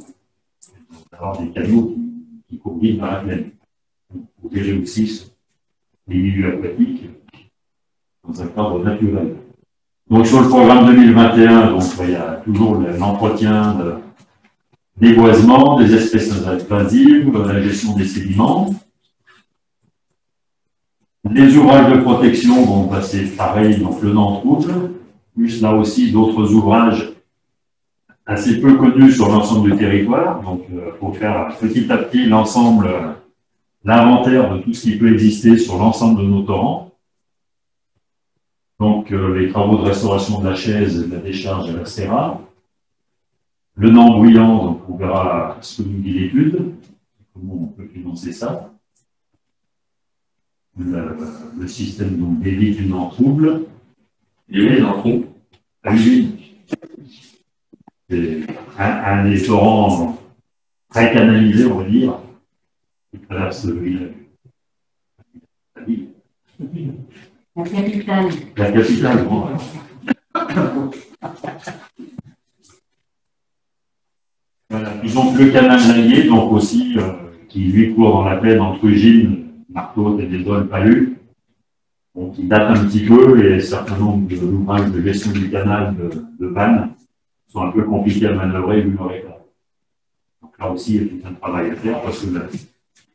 d'avoir des canaux qui courent vite dans la plaine, pour gérer aussi les milieux aquatiques dans un cadre naturel. Donc sur le programme 2021, donc, il y a toujours l'entretien des boisements, des espèces invasives, la gestion des sédiments. Les ouvrages de protection, bon, c'est pareil, donc le non-trouble, plus là aussi d'autres ouvrages assez peu connus sur l'ensemble du territoire. Donc, il faut faire petit à petit l'inventaire de tout ce qui peut exister sur l'ensemble de nos torrents. Donc, les travaux de restauration de la chaise, de la décharge et la serra. Le non-bruyant, donc on verra ce que nous dit l'étude, comment on peut financer ça. Le système donc d'évite du non-trouble.
Et oui, dans le trou.
Ah oui, c'est un des torrents très canalisés, on va dire, qui traverse le village. La ville.
La capitale.
La capitale, bon. Voilà. Ils ont le canal d'Allier, donc aussi, qui lui court dans la plaine entre Ugine, Marteau et des Dolles Palus, donc qui date un petit peu, et un certain nombre d'ouvrages de gestion du canal de Vannes sont un peu compliqués à manœuvrer vu leur état. Donc là aussi, il y a tout un travail à faire, parce que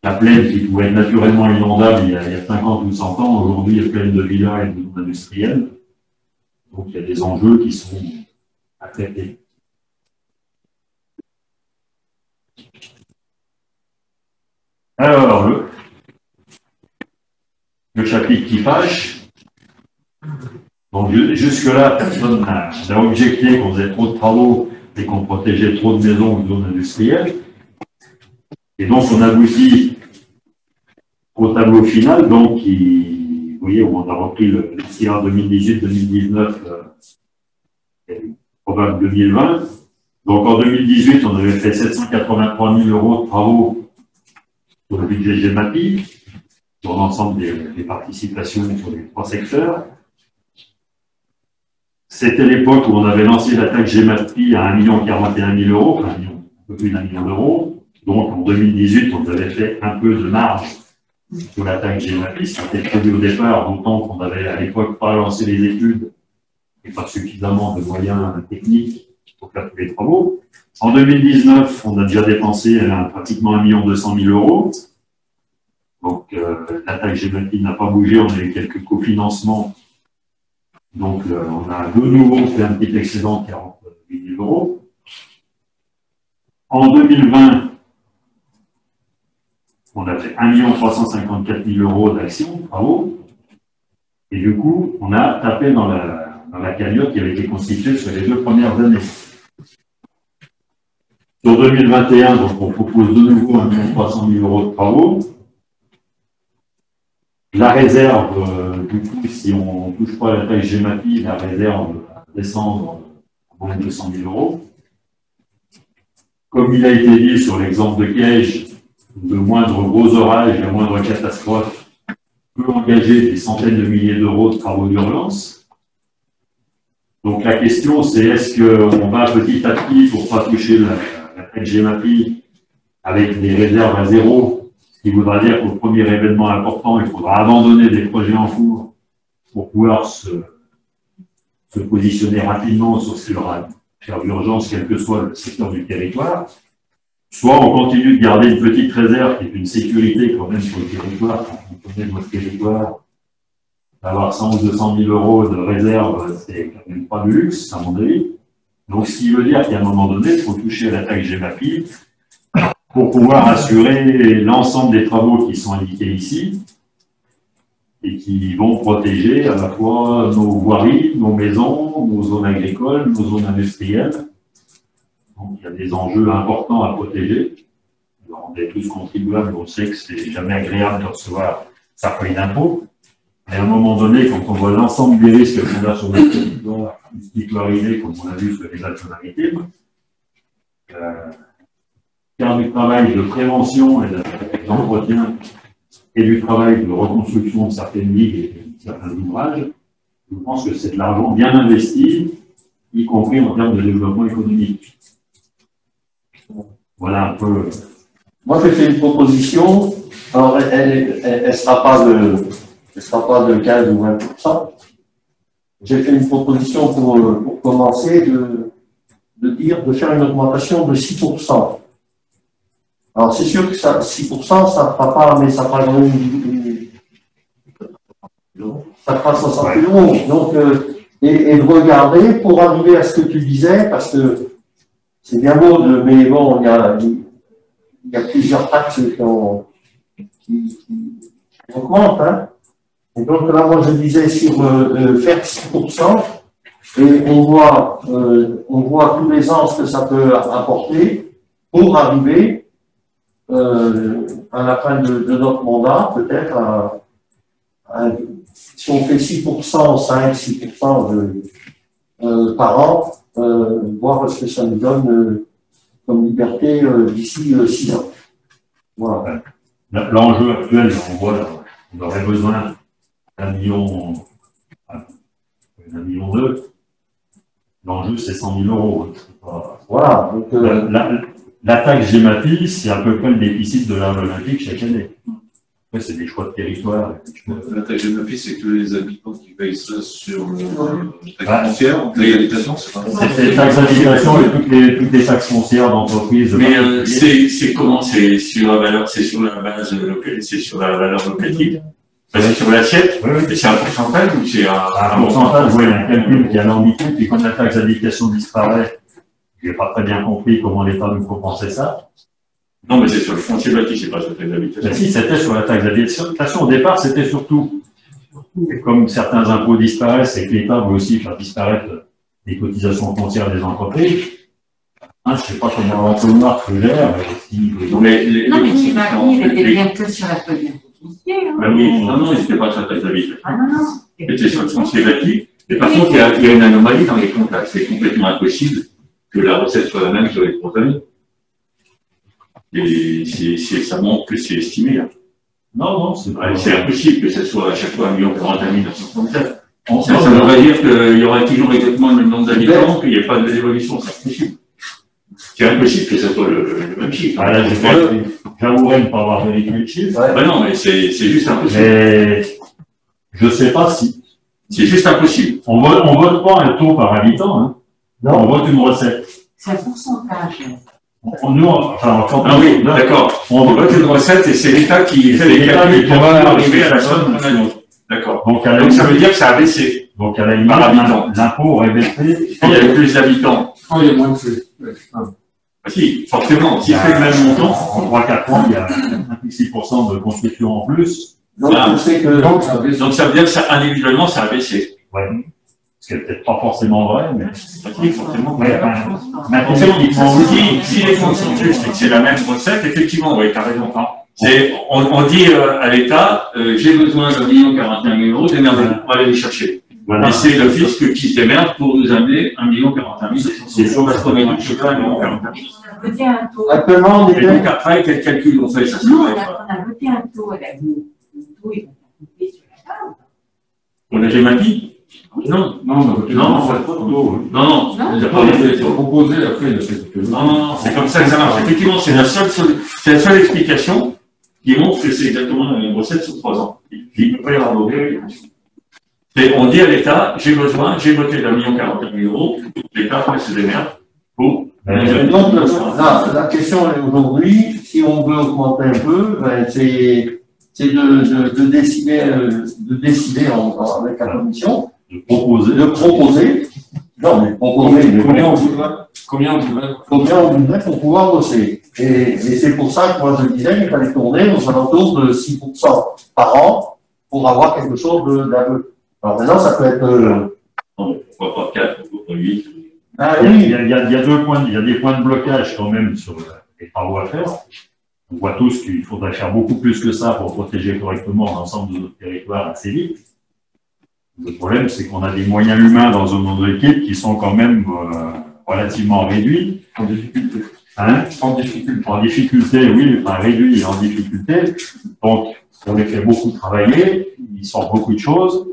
la plaine qui pouvait être naturellement inondable il y a 50 ou 100 ans, aujourd'hui est pleine de villas et de zones industrielles. Donc il y a des enjeux qui sont à traiter. Alors, le chapitre qui fâche. Donc, jusque-là, personne n'a objecté qu'on faisait trop de travaux et qu'on protégeait trop de maisons ou de zones industrielles. Et donc, on aboutit au tableau final, donc, vous voyez, où on a repris le CIR 2018-2019, programme 2020. Donc, en 2018, on avait fait 783 000 € de travaux sur le budget GEMAPI, sur l'ensemble des participations sur les 3 secteurs. C'était l'époque où on avait lancé la taxe GEMAPI à 1 041 000 €, enfin un peu plus d'1 million d'euros. Donc, en 2018, on avait fait un peu de marge sur la taxe GEMAPI, ce qui était prévu au départ, d'autant qu'on avait à l'époque pas lancé les études et pas suffisamment de moyens techniques pour faire tous les travaux. En 2019, on a déjà dépensé pratiquement 1 200 000 euros. Donc, la taxe GEMAPI n'a pas bougé, on a eu quelques cofinancements. Donc, on a de nouveau fait un petit excédent de 48 000 euros. En 2020, on a fait 1 354 000 euros d'actions, travaux. Et du coup, on a tapé dans la cagnotte qui avait été constituée sur les 2 premières années. Sur 2021, donc on propose de nouveau 1 300 000 euros de travaux. La réserve, du coup, si on ne touche pas à la taxe GEMAPI, la réserve va descendre à moins de 200 000 euros. Comme il a été dit sur l'exemple de Liège, de moindre gros orages, de moindre catastrophe, peut engager des centaines de milliers d'euros de travaux d'urgence. Donc la question, c'est est-ce qu'on va petit à petit, pour ne pas toucher la taxe GEMAPI, avec des réserves à zéro, ce qui voudra dire qu'au premier événement important, il faudra abandonner des projets en cours pour pouvoir se positionner rapidement sur ce qui aura faire l'urgence, quel que soit le secteur du territoire. Soit on continue de garder une petite réserve qui est une sécurité quand même sur le territoire, quand on connaît notre territoire. D'avoir 100 ou 200 000 euros de réserve, c'est quand même pas du luxe, à mon avis. Donc, ce qui veut dire qu'à un moment donné, il faut toucher à la taxe GEMAPI pour pouvoir assurer l'ensemble des travaux qui sont indiqués ici et qui vont protéger à la fois nos voiries, nos maisons, nos zones agricoles, nos zones industrielles. Donc, il y a des enjeux importants à protéger. Alors, on est tous contribuables, on sait que c'est jamais agréable de recevoir sa feuille d'impôt. Mais à un moment donné, quand on voit l'ensemble des risques qu'on a sur notre territoire, multipolarisés, comme on a vu sur les Alpes-Maritimes, faire du travail de prévention et d'entretien et du travail de reconstruction de certaines ligues et de certains ouvrages, je pense que c'est de l'argent bien investi, y compris en termes de développement économique. Voilà un peu.
Moi, j'ai fait une proposition. Alors, elle sera pas de 15 ou 20%. J'ai fait une proposition pour commencer de faire une augmentation de 6%. Alors, c'est sûr que 6%, ça ne fera pas, mais ça fera quand même ça fera 60 euros. Donc, et de regarder pour arriver à ce que tu disais, parce que c'est bien beau, mais bon, il y a plusieurs taxes qui augmentent. Hein. Et donc là, moi, je disais sur faire 6%, et on voit tous les ans ce que ça peut apporter pour arriver à la fin de notre mandat, peut-être si on fait 6%, 5-6% par an, voir ce que ça nous donne comme liberté d'ici 6 ans. Voilà.
L'enjeu actuel, on voit, on aurait besoin d'1 million, 1,2 million. L'enjeu, c'est 100 000 euros.
Voilà. Donc,
la taxe GEMAPI, c'est à peu près le déficit de l'art olympique chaque année. Après, c'est des choix de territoire.
La taxe GEMAPI, c'est que les habitants qui payent ça sur la taxe foncière, l'égalisation, c'est pas ça.
C'est les taxes d'habitation et toutes les taxes foncières d'entreprise.
Mais c'est comment? C'est sur la valeur, c'est sur la base locale, c'est sur la valeur locative? C'est sur l'assiette?
Oui.
Et c'est un pourcentage ou c'est
un pourcentage? Oui, un calcul qui est alambiqué, puis quand la taxe d'habitation disparaît, je n'ai pas très bien compris comment l'État nous compensait ça.
Non, mais c'est sur le foncier bâti, c'est pas sur la taxe d'habitation.
Si, c'était sur la taxe d'habitation. Au départ, c'était surtout, comme certains impôts disparaissent et que l'État veut aussi faire disparaître les cotisations foncières des entreprises. Je ne sais pas comment l'entonnoir se gère.
Non, mais Marie, il était bien que sur la taxe foncière.
Oui, non, c'était pas sur la taxe d'habitation.
Ah non.
C'était sur le foncier bâti. Mais par contre, il y a une anomalie dans les comptes là. C'est complètement impossible que la recette soit la même sur les 3 années. Et ça montre que c'est estimé. Hein.
Non, c'est
impossible que ce soit à chaque fois 1 40 937. Ça voudrait dire qu'il y aurait toujours exactement le même nombre d'habitants, qu'il n'y ait pas d'évolution, c'est impossible. C'est impossible que ce soit le même chiffre.
Ah, là, j'avouerais ne pas avoir vérifié le chiffre.
Ouais. Ben non, mais c'est juste impossible.
Mais je ne sais pas si.
C'est juste impossible.
On vote pas un taux par habitant, hein. Non, on vote une recette.
C'est un pourcentage.
Nous, enfin, quand
Ah oui, d'accord. On vote une recette et c'est l'État qui fait les calculs pour arriver à la somme qu'on annonce. D'accord. Donc ça veut dire que ça a baissé.
Donc à la limite, l'impôt aurait baissé.
Il y avait plus d'habitants.
Oh, il y a moins de flux.
Ah, si, forcément. Si c'est le même montant.
En 3-4 ans, il y a 6% de construction en plus.
Donc, je sais que.
Donc ça veut dire que ça, individuellement, ça a baissé.
Ouais. Ce qui n'est peut-être pas forcément vrai, mais.
Si, forcément.
Ouais,
Mathématiquement, si les comptes sont justes et que c'est la même recette, effectivement, oui, tu as raison. On dit à l'État, j'ai besoin d'1 041 000 euros, démerdez-vous, on va aller les chercher.
Voilà.
Et c'est le fisc qui se démerde pour nous amener 1 041 000. C'est sur l'astronomie, je sais pas, 1 041 000.
On a voté un taux.
Actuellement, on
Et
est.
donc après, quel calcul on fait? Ça se
Non, on
fait.
a voté un taux à la limite. Le taux, il va coupé sur la table.
On a déjà dit? Non,
Non, on a voté.
Non,
Non.
on n'a pas voté.
Proposé, après, il a fait quelques
Non, c'est comme ça que ça marche. Effectivement, c'est la seule explication qui montre que c'est exactement la même recette sur 3 ans. Il ne peut pas y avoir d'obligation. On dit à l'État, j'ai voté d'1 041 000 euros, l'État après se démerde pour.
Donc, la question est aujourd'hui, si on veut augmenter un peu, ben, c'est de décider avec la commission, de proposer, non, mais proposer,
Combien on voudrait
pour pouvoir bosser. Et c'est pour ça que moi je disais qu'il fallait tourner aux alentours de 6% par an pour avoir quelque chose d'un peu. Alors maintenant, ça peut être.
Pourquoi pas 4, pourquoi pas 8?
Ah
Il
oui.
y a des points de blocage quand même sur les travaux à faire. On voit tous qu'il faudrait faire beaucoup plus que ça pour protéger correctement l'ensemble de notre territoire assez vite. Le problème, c'est qu'on a des moyens humains dans un nombre d'équipes qui sont quand même relativement réduits.
En difficulté.
Hein?
En difficulté.
En difficulté, oui, enfin réduits et en difficulté. Donc, on les fait beaucoup travailler, ils sortent beaucoup de choses,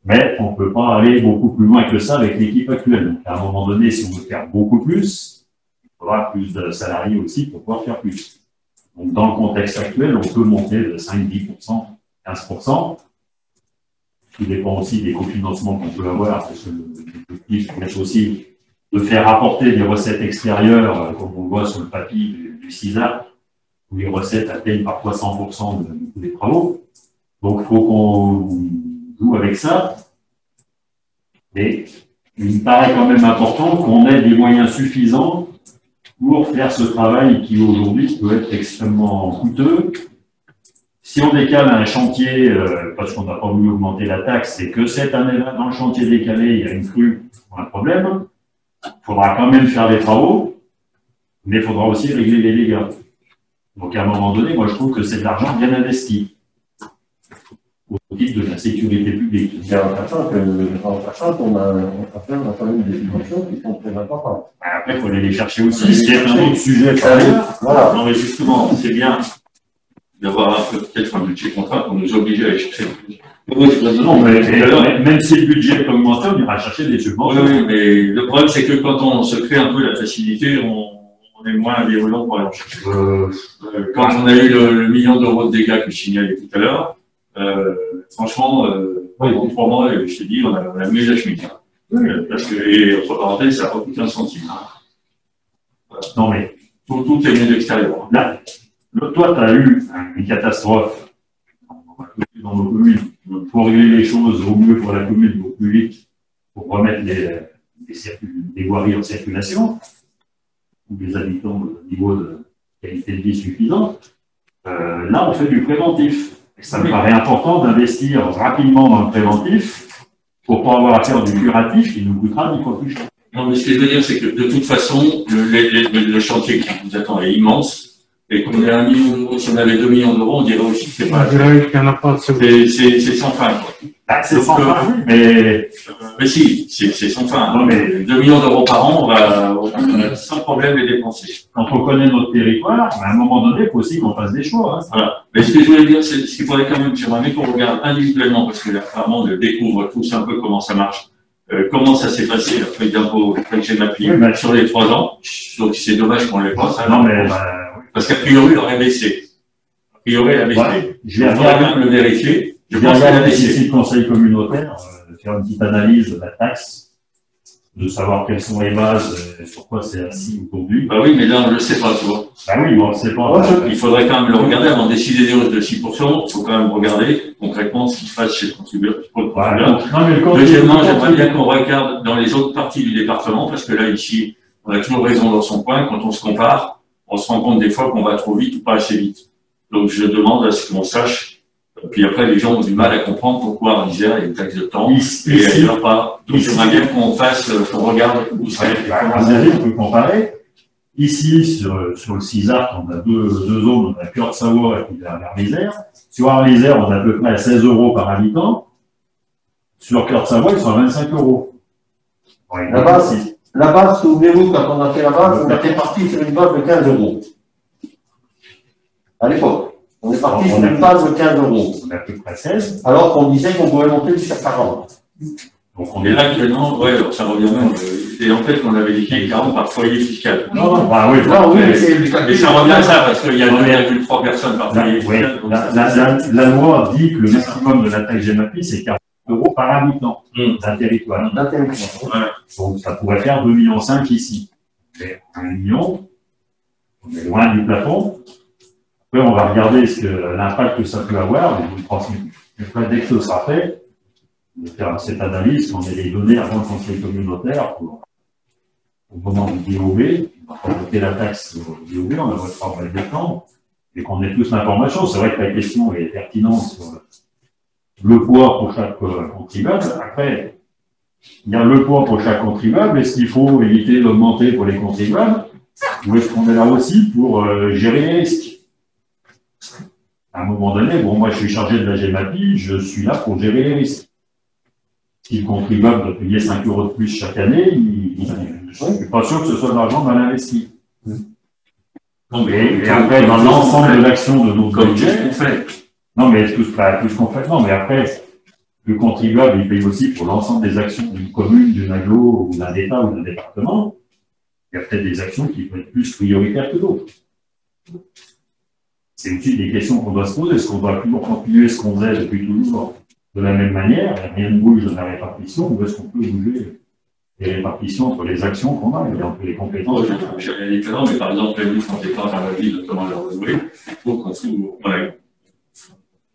mais on ne peut pas aller beaucoup plus loin que ça avec l'équipe actuelle. Donc, à un moment donné, si on veut faire beaucoup plus, il faudra plus de salariés aussi pour pouvoir faire plus. Donc, dans le contexte actuel, on peut monter de 5, 10%, 15%. Tout dépend aussi des cofinancements qu'on peut avoir, parce que l'objectif est aussi de faire apporter des recettes extérieures, comme on le voit sur le papier du CISA, où les recettes atteignent parfois 100% de tous les travaux. Donc, il faut qu'on joue avec ça. Et il me paraît quand même important qu'on ait des moyens suffisants pour faire ce travail qui aujourd'hui peut être extrêmement coûteux. Si on décale un chantier, parce qu'on n'a pas voulu augmenter la taxe, et que cette année-là, dans le chantier décalé, il y a une crue ou un problème, il faudra quand même faire des travaux, mais il faudra aussi régler les dégâts. Donc à un moment donné, moi je trouve que c'est de l'argent bien investi au titre de la sécurité publique.
Et en sachant qu'on a quand même des subventions qui sont très importantes.
Après, il faut aller les chercher aussi, ce qui est un autre sujet.
Voilà.
Non, mais justement, c'est bien d'avoir peut-être un budget contrat pour nous obliger à aller chercher.
Non, mais même si le budget est augmenté, on ira chercher des subventions.
Oui, mais le problème, c'est que quand on se crée un peu la facilité, on est moins virulent pour aller en chercher. Quand on a eu le million d'euros de dégâts que je signalais tout à l'heure, franchement, en 3 mois, je t'ai dit, on a mis la chemise. Parce que, et entre parenthèses, ça n'a pas coûté 1 centime. Voilà.
Non, mais
Tout est venu de l'extérieur.
là, toi, tu as eu une catastrophe dans nos communes. Pour régler les choses au mieux pour la commune, au plus vite, pour remettre des voiries en circulation, où les habitants ont un niveau de qualité de vie suffisant. Là, on fait du préventif. Et ça me paraît important d'investir rapidement dans le préventif pour pas avoir à faire du curatif qui nous coûtera 10 fois plus cher.
Non, mais ce que je veux dire, c'est que de toute façon, le chantier qui nous attend est immense. Et qu'on ait 1 million, si on avait 2 millions d'euros, on dirait aussi que c'est pas. C'est sans fin, quoi.
C'est sans fin, mais
si, c'est sans fin.
Non, mais
2 millions d'euros par an, on va sans problème les dépenser.
quand on connaît notre territoire, à un moment donné, il faut aussi qu'on fasse des choix. Hein.
Voilà. Mais ce que je voulais dire, c'est ce qu'il faudrait quand même, j'aimerais bien qu'on regarde individuellement, parce que là, apparemment, on découvre tous un peu comment ça marche. comment ça s'est passé, la feuille d'impôt, que j'ai appuyé
Oui, mais-
sur les 3 ans. Donc c'est dommage qu'on l'ait pas, ça.
Non, mais,
Parce qu'a priori, il aurait baissé. A priori, elle a baissé.
ouais, je
Il
vais
faudrait
regarder,
même le vérifier. Je
je vais
pense qu'elle a
regarder si
baissé.
le conseil communautaire, faire une petite analyse de la taxe, de savoir quelles sont les bases, sur quoi c'est assis aujourd'hui.
Bah oui, mais là, on ne le sait pas, tu vois.
Bah oui, bon, c'est pas.
Il faudrait quand même le regarder avant de décider des hausses de 6%. Il faut quand même regarder concrètement ce qui se passe chez le contribuable.
Voilà. Non, mais le
Deuxièmement, j'aimerais bien qu'on regarde dans les autres parties du département, parce que là, ici, on a toujours raison dans son coin. Quand on se compare, on se rend compte des fois qu'on va trop vite ou pas assez vite. Donc, je demande à ce qu'on sache. Puis après, les gens ont du mal à comprendre pourquoi en Isère, il y a une taxe de temps et ailleurs pas. Donc, j'aimerais bien qu'on fasse, qu'on regarde où c'est.
On peut comparer. Ici, sur le CISART, on a deux zones, on a Cœur de Savoie et puis l'Arlisère. Sur Arlisère, on a à peu près 16 € par habitant. Sur Cœur de Savoie, ils sont à 25 €. Ouais,
La base, souvenez-vous, quand on a fait la base, on était parti sur une base de 15 €. À l'époque. On est parti sur une base de 15 €.
On a à peu près 16.
Alors qu'on disait qu'on pouvait monter jusqu'à 40.
Donc on
Et
est
là, actuellement, ouais, alors ça revient même. Et en fait, on avait dit 40 par foyer fiscal.
Non, bah oui,
Non, oui,
mais-
c'est
Et ça revient à ça, parce qu'il y a 2,3 personnes par foyer
oui,
fiscal. donc
la loi dit que le maximum de la taxe GEMAPI, c'est 40 € par habitant d'un territoire.
d'intéressant.
Donc ça pourrait faire 2,5 millions ici. Mais 1 million, on est loin du plafond. Après, on va regarder l'impact que ça peut avoir, et je vous le transmets. Après, dès que ce sera fait, on va faire cette analyse, qu'on ait les données avant le conseil communautaire au moment du DOB, on va voter la taxe au DOB, on la votera au mois de décembre, et qu'on ait tous l'information. C'est vrai que la question est pertinente sur le poids pour chaque contribuable. Après, il y a le poids pour chaque contribuable. Est-ce qu'il faut éviter d'augmenter pour les contribuables? Ou est-ce qu'on est là aussi pour gérer les risques? À un moment donné, bon, moi je suis chargé de la GEMAPI, je suis là pour gérer les risques. Si le contribuable doit payer 5 € de plus chaque année, je ne suis pas sûr que ce soit de l'argent mal investi.
Non, mais
Et après, dans l'ensemble de l'action de nos
comme tout ce
budgets,
qu'on fait.
non, mais tout ce qu'on fait, non, mais après, le contribuable, il paye aussi pour l'ensemble des actions d'une commune, d'une agglo, ou d'un État, ou d'un département. Il y a peut-être des actions qui peuvent être plus prioritaires que d'autres. C'est aussi des questions qu'on doit se poser. Est-ce qu'on doit toujours continuer ce qu'on faisait depuis toujours de la même manière, rien ne bouge dans la répartition, ou est-ce qu'on peut bouger les répartitions entre les actions qu'on a et entre les compétences?
J'ai rien dit tout à l'heure, mais par exemple, nous, quand on départ dans la ville, notamment le renouveler, il faut qu'on trouve, on a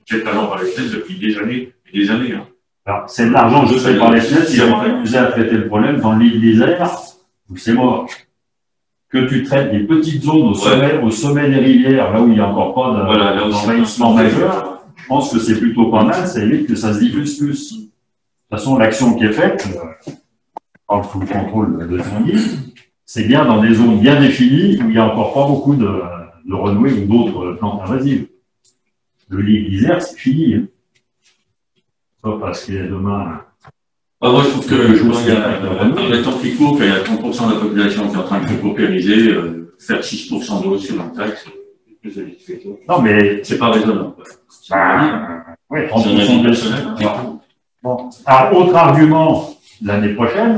j'ai talent par les fenêtres depuis des années et des années. Hein.
Alors, c'est de l'argent jeté par les fenêtres, si on amusé à traiter le problème dans l'île d'Isère, où c'est mort. Que tu traites des petites zones au sommet des rivières, là où il n'y a encore pas d'envahissement majeur, je pense que c'est plutôt pas mal, ça évite que ça se diffuse plus. De toute façon, l'action qui est faite, en sous le contrôle de Saint-Guy, c'est bien dans des zones bien définies où il n'y a encore pas beaucoup de renouées ou d'autres plantes invasives. Le lit d'Isère, c'est fini. Hein. Sauf parce qu'il y a demain.
Moi, je trouve que dans les temps qui courent, il y a 30% de la population qui est en train de se paupériser, faire 6% de hausse sur la taxe,
Non, mais.
c'est pas raisonnable.
Oui, 30% de bon. Alors, autre argument, l'année prochaine,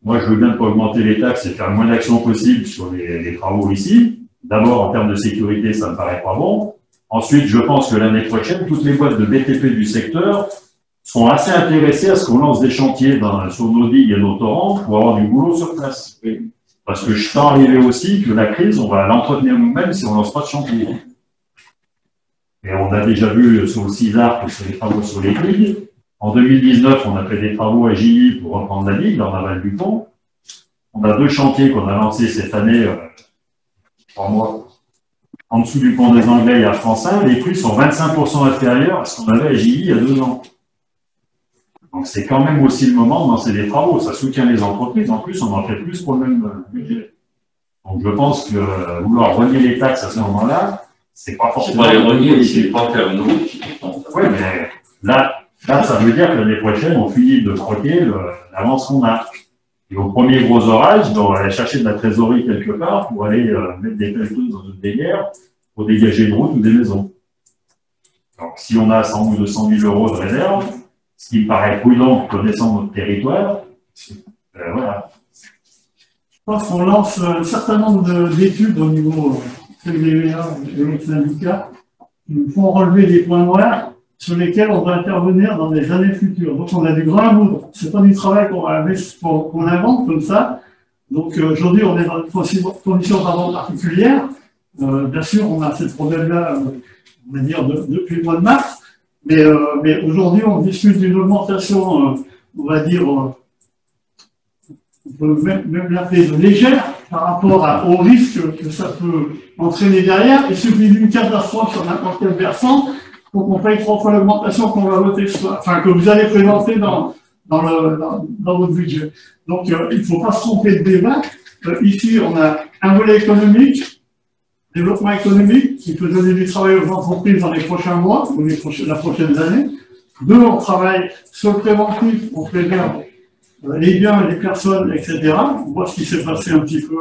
moi, je veux bien pas augmenter les taxes et faire le moins d'actions possible sur les travaux ici. D'abord, en termes de sécurité, ça me paraît pas bon. Ensuite, je pense que l'année prochaine, toutes les boîtes de BTP du secteur sont assez intéressées à ce qu'on lance des chantiers sur nos digues et nos torrents pour avoir du boulot sur place. Parce que je sens arriver aussi que la crise, on va l'entretenir nous-mêmes si on lance pas de chantier. Et on a déjà vu sur le CISAR que c'est les travaux sur les digues. En 2019, on a fait des travaux à Gilly pour reprendre la digue, dans l'aval du pont. On a 2 chantiers qu'on a lancés cette année, 3 mois. En dessous du pont des Anglais et à Francin, les prix sont 25% inférieurs à ce qu'on avait à Gilly il y a 2 ans. Donc c'est quand même aussi le moment de lancer des travaux. Ça soutient les entreprises. En plus, on en fait plus pour le même budget. Donc je pense que vouloir renier les taxes à ce moment-là, c'est pas forcément.
C'est pas les renier, c'est pas faire une hausse.
Oui, mais là, ça veut dire que l'année prochaine, on finit de croquer l'avance qu'on a. Et au premier gros orage, on va aller chercher de la trésorerie quelque part pour aller mettre des pelleteuses dans une déguerre pour dégager une route ou des maisons. Donc, si on a 100 ou 200 000 € de réserve, Ce qui me paraît prudent, connaissant notre territoire. Voilà.
Je pense qu'on lance un certain nombre d'études au niveau CVA et autres syndicats qui nous font relever des points noirs sur lesquels on va intervenir dans les années futures. Donc on a du grain à moudre. C'est pas du travail qu'on invente comme ça. Donc aujourd'hui on est dans une condition particulière. Bien sûr on a ce problème-là, on va dire depuis le mois de mars. Mais aujourd'hui, on discute d'une augmentation, on va dire, on peut même l'appeler légère par rapport au risque que ça peut entraîner derrière. Il suffit d'une catastrophe sur n'importe quel versant pour qu'on paye 3 fois l'augmentation qu'on va voter, enfin, que vous allez présenter dans votre budget. Donc, il ne faut pas se tromper de débat. Ici, on a un volet économique, développement économique, qui peut donner du travail aux entreprises dans les prochains mois ou la prochaine année. 2, on travaille sur le préventif, on préserve les biens, les personnes, etc. On voit ce qui s'est passé un petit peu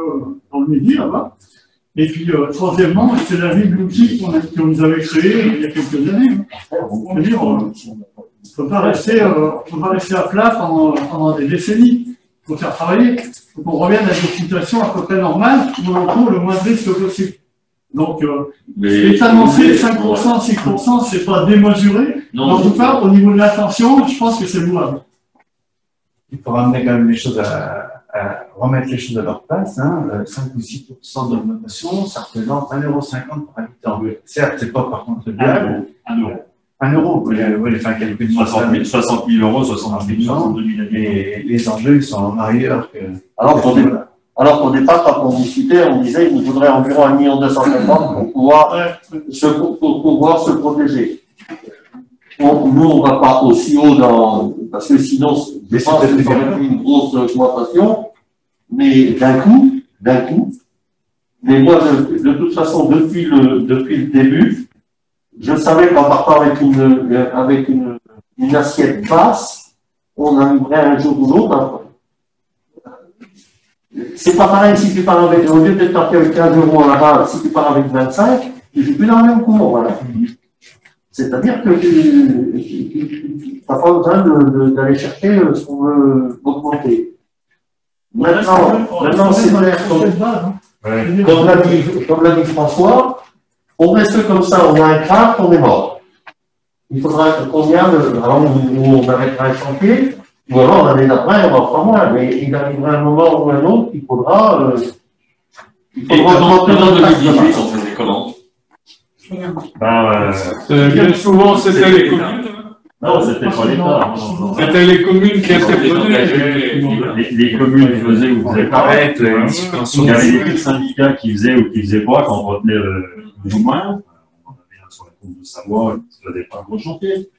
dans le midi là-bas. Et puis, troisièmement, c'est la vie de l'outil que vous avez créé il y a quelques années. On peut dire, on ne peut pas rester à plat pendant des décennies. Il faut faire travailler. Il faut qu'on revienne à une situation à peu près normale où on encourt le moins de risques possible. Donc, c'est annoncé 5%, 6%, c'est pas démesuré. En tout cas, au niveau de l'attention, je pense que c'est louable.
Il faut ramener quand même les choses remettre les choses à leur place. 5 ou 6% d'augmentation, ça représente 1,50 € par habitant. Certes, c'est pas par contre viable. 1 euro. Oui, enfin, calcul
60 000 euros, 70 000
et les enjeux, ils sont ailleurs que.
Alors qu'au départ, quand on discutait, on disait qu'il nous faudrait environ 1 250 000 pour pouvoir se protéger. Nous, on ne va pas aussi haut parce que sinon, ça aurait été une grosse augmentation, mais d'un coup. Mais moi, de toute façon, depuis le début, je savais qu'en partant avec une assiette basse, on arriverait un jour ou l'autre. C'est pas pareil si tu pars avec, au lieu de partir avec 15 € là-bas, si tu pars avec 25, tu n'es plus dans le même cours, voilà. C'est-à-dire que tu n'as pas besoin d'aller chercher ce qu'on veut augmenter. Maintenant c'est clair, comme l'a dit François, on reste comme ça, on a un crack, on est mort. Il faudra qu'on y aille, où on arrêtera un chantier, ou alors l'année d'après, on va faire moins, mais il arrivera un moment ou un autre qu'il faudra.
Augmenter dans 2018, on faisait comment?
Bien souvent, c'était les communes.
Non, c'était pas l'État.
C'était les communes qui intervenaient.
Les communes faisaient ou faisaient pas. Il y avait des petits syndicats qui faisaient ou qui faisaient pas, quand on retenait plus ou moins. On avait un sur la cour de Savoie, qui ne faisait pas un gros chantier.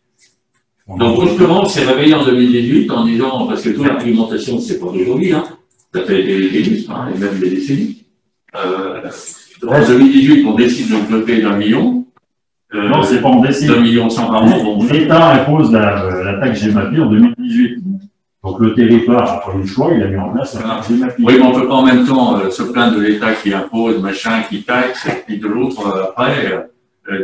Donc, justement, on s'est réveillé en 2018 en disant, parce que toute l'argumentation, c'est pas d'aujourd'hui, ça fait des lustres, et même des décennies. En 2018, on décide de bloquer d'1 million.
Non, c'est pas on décide.
2 millions 100 par an.
L'État impose la taxe GEMAPI en 2018. Donc le territoire n'a pas eu le choix, il a mis en place la taxe GEMAPI.
Oui, mais on ne peut pas en même temps se plaindre de l'État qui impose, machin, qui taxe, et puis de l'autre, après,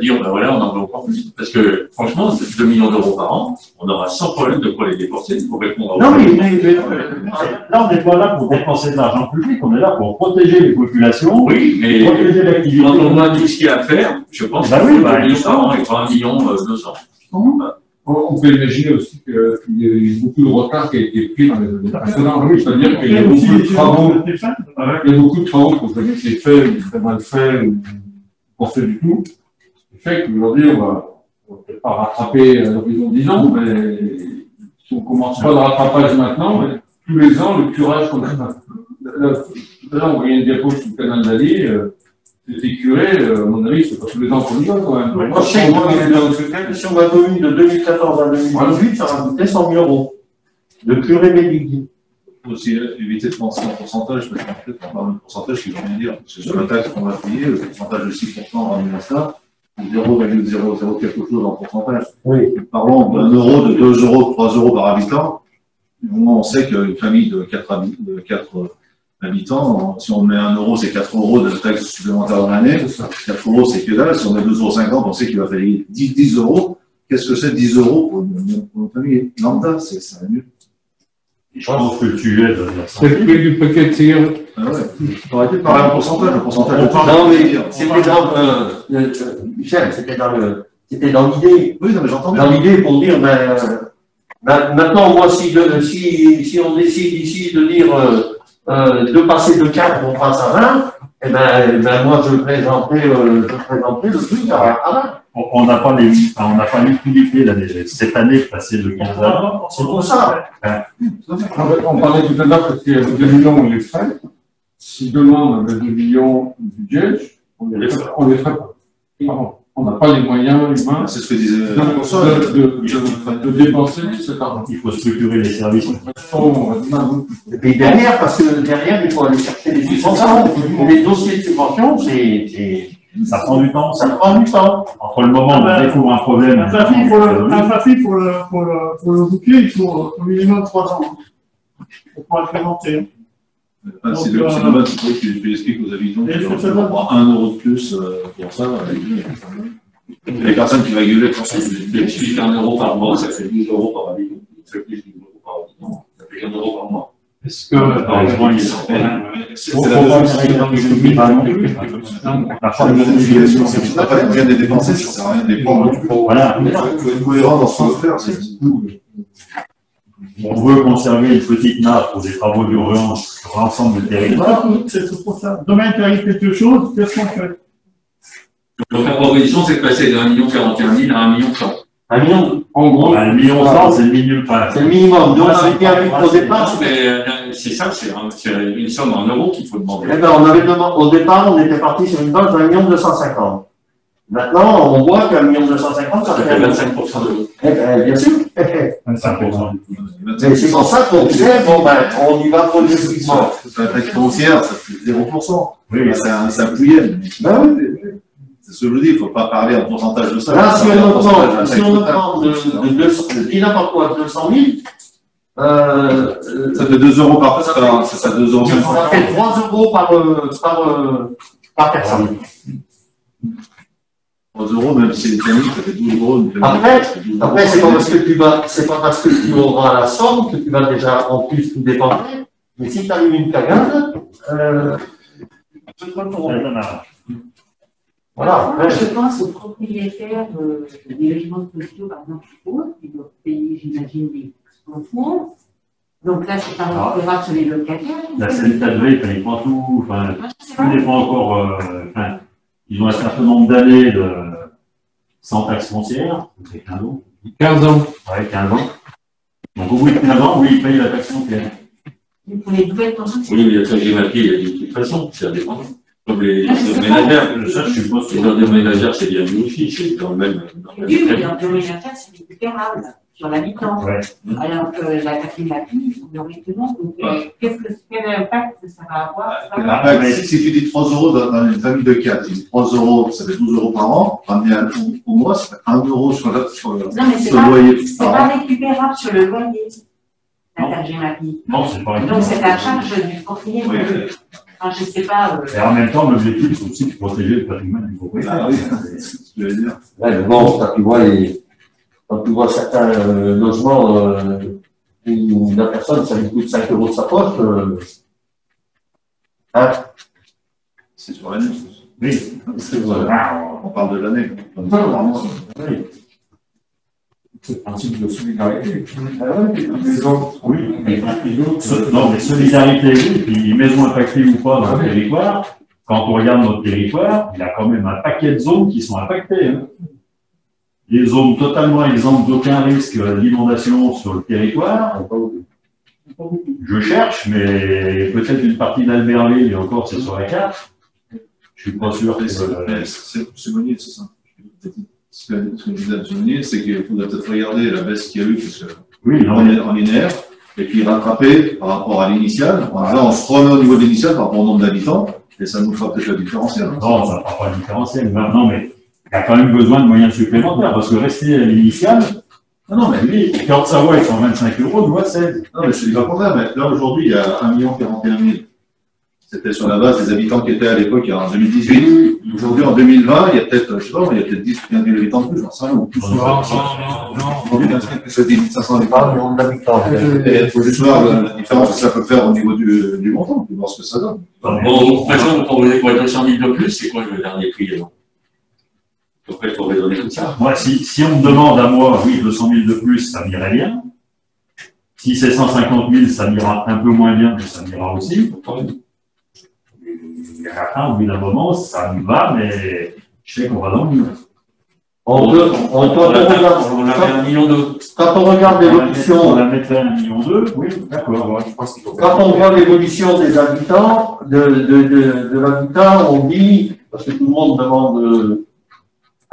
dire, ben voilà, on en veut encore plus. Parce que, franchement, 2 millions d'euros par an, on aura sans problème de quoi les dépenser pour répondre à.
Non, mais là, on n'est pas là pour dépenser de l'argent public, on est là pour protéger les populations.
Oui, mais
protéger l'activité.
quand on voit tout ce qu'il y a à faire, je pense
bah oui, bah,
200 et pas 1 million 200.
On peut imaginer aussi qu'il y a eu beaucoup de retard qui a été pris dans les années précédentes. C'est-à-dire qu'il y a beaucoup de travaux. Il y a beaucoup de travaux qui ont été faits, ou très mal faits, ou pas faits du tout. Ce qui fait qu'aujourd'hui, on va peut-être pas rattraper à l'horizon 10 ans, mais si on ne commence pas le rattrapage maintenant, tous les ans, le curage qu'on a. Là, on voyait une diapo sur le canal d'Ali, c'était curé, à mon avis, c'est pas tous les ans qu'on y va quand même.
Moi, je sais que sur ma commune de 2014 à 2018, ça rajoutait 100 000 €. Le curé Médigui.
Il faut aussi éviter de penser en pourcentage, parce qu'en fait, on parle de pourcentage qui ne veut rien dire. C'est sur la taxe qu'on va payer, le pourcentage de 6% ramène à ça, 0,00 quelque chose en pourcentage.
Oui.
Parlons d'1 euro, de 2 euros, de 3 euros par habitant. Du moment où on sait qu'une famille de 4 habitants, si on met 1 euro, c'est 4 euros de taxe supplémentaire dans l'année. 4 euros, c'est que dalle. Si on met 2,50 €, on sait qu'il va falloir 10 euros qu'est-ce que c'est 10 euros pour une famille lambda? C'est mieux.
Je pense que tu aides.
C'est le prix du paquet de cigarettes.
Ah ouais. On aurait pu parler un pourcentage, le pourcentage.
Non, mais c'était dans, Michel, c'était dans l'idée.
Oui, non, mais j'entends bien.
Dans l'idée pour dire, maintenant, moi, si on décide ici de dire, de passer de 4, on passe à 20, moi, je présenterai le truc à 20.
On n'a pas l'utilité cette année de passer de 15 à 20.
C'est pour ça.
On parlait tout à l'heure parce qu'il y a 2 millions, on les ferait. Si demain on avait 2 millions de budget, on les ferait pas. On n'a pas les moyens humains
C'est ce que disait
de dépenser tout cet argent.
Il faut structurer les services.
Et puis derrière, parce que derrière, il faut aller chercher les subventions. Les dossiers de subvention,
Ça prend du temps.
ça prend du temps.
Entre le moment où on découvre un problème.
Un papier pour le bouquet, il faut au minimum 3 ans pour pouvoir le présenter.
C'est dommage, c'est vrai que tu expliques aux habitants qu'ils vont avoir 1 euro de plus pour ça. Les personnes qui va gueuler pour ça,
c'est 1 euro par mois, ça fait 12 euros par habitant. Ça fait plus de 12 euros par habitant. Ça fait 1 euro par mois.
Est-ce que, heureusement, il s'en fait.
C'est pas pas bien de dépenser, ça sert à rien de dépenser.
Voilà.
Il faut être cohérent dans ce qu'on veut faire.
On veut conserver une petite nappe pour des travaux d'urgence sur l'ensemble du territoire.
C'est pour ça. Demain, il arrive quelque chose, qu'est-ce qu'on fait?
Donc la proposition, c'est de passer de 1 41 000 à 1 million 100.
1 million, en gros.
1 million 100, c'est le minimum.
C'est le minimum. Donc, on avait bien vu au départ.
Mais c'est ça, c'est une somme en euros qu'il faut demander.
Eh ben, on avait demandé, au départ, on était parti sur une base d'1 million 250. Maintenant, on voit qu'un million 250, ça fait
25% de l'eau.
Eh ben, bien sûr.
25%.
Mais c'est pour ça qu'on disait, on y va progressivement.
C'est la taxe foncière, ça fait 0%.
Oui,
C'est un pouillet. C'est ce que je vous dis, il ne faut pas parler en pourcentage de ça.
Là, si on prend de n'importe quoi, 200 000,
ça fait 2 euros par personne, c'est ça, 2 euros.
ça fait 3 euros par personne.
3 euros, même si c'est une famille, ça fait 12 euros.
Après, c'est pas parce que tu auras la somme que tu vas déjà en plus tout dépenser. Mais si tu as eu une cagade, voilà.
Je pense aux propriétaires des logements sociaux, par exemple, qui doivent payer, j'imagine, des fonds. Donc là, c'est pas récupérable sur les locataires.
La CNTV, il prend tout. Enfin, tout dépend encore. Ils ont un certain nombre d'années sans taxe foncière. C'est 15 ans.
15 ans.
Ouais, 15 ans. Donc au bout de 15 ans, oui, ils payent la taxe foncière.
Pour les nouvelles constructions.
Oui, mais il y a très bien il y a de toute façon, c'est indépendant. Comme les ménagères, ça, je suppose que les ménagères, c'est bien vu aussi, c'est dans le même.
Oui, mais dans le ménagère, c'est récupérable sur l'habitant.
Ouais.
Alors que la taxi théoriquement, quel impact ça va avoir?
Si tu dis 3 euros dans une famille de 4, tu dis 3 euros, ça fait 12 euros par an, ramené au mois, ça fait 1 euro sur le loyer.
C'est pas récupérable sur le loyer, la taxe GEMAPI.
Non, c'est pas
Donc c'est à charge du propriétaire. Enfin, je sais pas.
Et en même temps, l'objectif, c'est aussi de protéger le patrimoine du propriétaire.
Ah oui, c'est ce que je veux dire.
Ouais, mais bon, quand tu vois certains logements où la personne, ça lui coûte 5 euros de sa poche,
C'est sur l'année.
Oui.
On parle de l'année.
Oui.
C'est le principe de solidarité.
Oui, non, mais solidarité, oui, puis maison impactée ou pas dans le territoire, quand on regarde notre territoire, il y a quand même un paquet de zones qui sont impactées. Hein. Des zones totalement exemptes d'aucun risque d'inondation sur le territoire. Je cherche, mais peut-être une partie d'Albertville, et encore c'est sur la carte. Je suis pas sûr que
c'est Monnier, c'est ça. Ce que disait Monnier, c'est qu'il faudrait peut-être regarder la baisse qu'il y a eu, parce que
oui,
en linéaire, et puis rattraper par rapport à l'initial. En disant, on se remet au niveau de l'initial par rapport au nombre d'habitants, et ça nous fera peut-être la différentielle.
Non, ça ne fera pas la différentielle. Non, mais il y a quand même besoin de moyens supplémentaires, parce que rester à l'initial, non, mais lui, quand ça va, ils sont 25 euros, nous, 16.
Non, mais je te dis pas le contraire, mais là, aujourd'hui, il y a 1 41 000 C'était sur la base des habitants qui étaient à l'époque en 2018. Aujourd'hui, en 2020, il y a peut-être, je sais pas, il y a peut-être 10 ou 15 000 habitants de plus, j'en sais rien. Ou plus. Aujourd'hui, il y a 10 500 habitants. Il faut juste voir la différence que ça peut faire au niveau du montant, pour voir ce que ça donne.
Bon, par exemple, pour 200 000 de plus, c'est quoi le dernier prix alors? Après, il faut raisonner comme ça.
Moi, si on me demande à moi, oui, 200 000 de plus, ça m'irait bien. Si c'est 150 000, ça m'ira un peu moins bien, mais ça m'ira aussi. Et à la fin, au bout d'un moment, ça me va, mais je sais qu'on va dans le mur.
On quand on regarde l'évolution.
On la mettrait à 1,2 million, oui, d'accord. Ouais, je pense qu'il faut.
Quand on voit l'évolution des habitants, de l'habitat, on dit, parce que tout le monde demande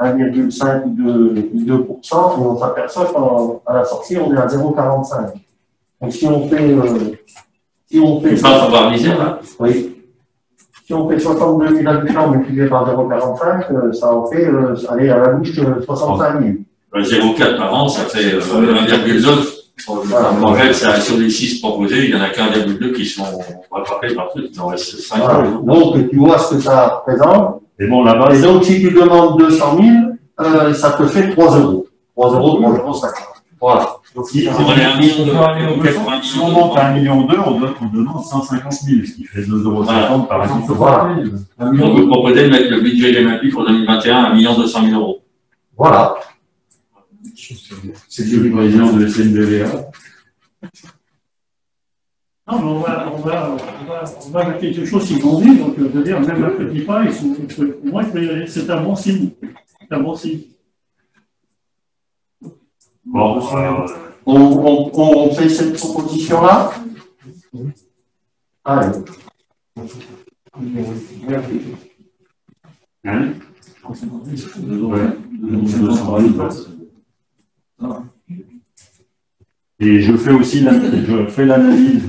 1,5 ou 2%, et on s'aperçoit qu'à la sortie, on est à 0,45. Donc si on fait
Ça, ça va miser, là.
Oui. Si on fait 62 000 habitants multiplié par 0,45, ça en fait, aller à la bouche, 65 000.
0,4 par an, ça fait 1,2. En fait, sur les 6 proposés, il n'y en a qu'1,2 qui sont rattrapés par truc. Il en reste 5.
Voilà. Donc, tu vois ce que ça représente.
Et bon, là-bas.
Et donc, si tu demandes 200 000, ça te fait 3 euros. 3 euros, 3,50 €. Voilà. Donc,
si on monte à 1,2 million, on demande 150 000, ce qui fait 2,50 € par exemple.
Voilà.
Donc, vous proposez de mettre le budget des Olympiques pour 2021 à 1 200 000 €.
Voilà.
C'est le président de SNDVA.
Non, mais on va mettre quelque chose qui grandit, donc je veux dire, même un petit pas, pour moi, c'est un bon signe. C'est un bon signe.
Bon,
on fait cette proposition-là. Allez.
Hein? Et je fais l'analyse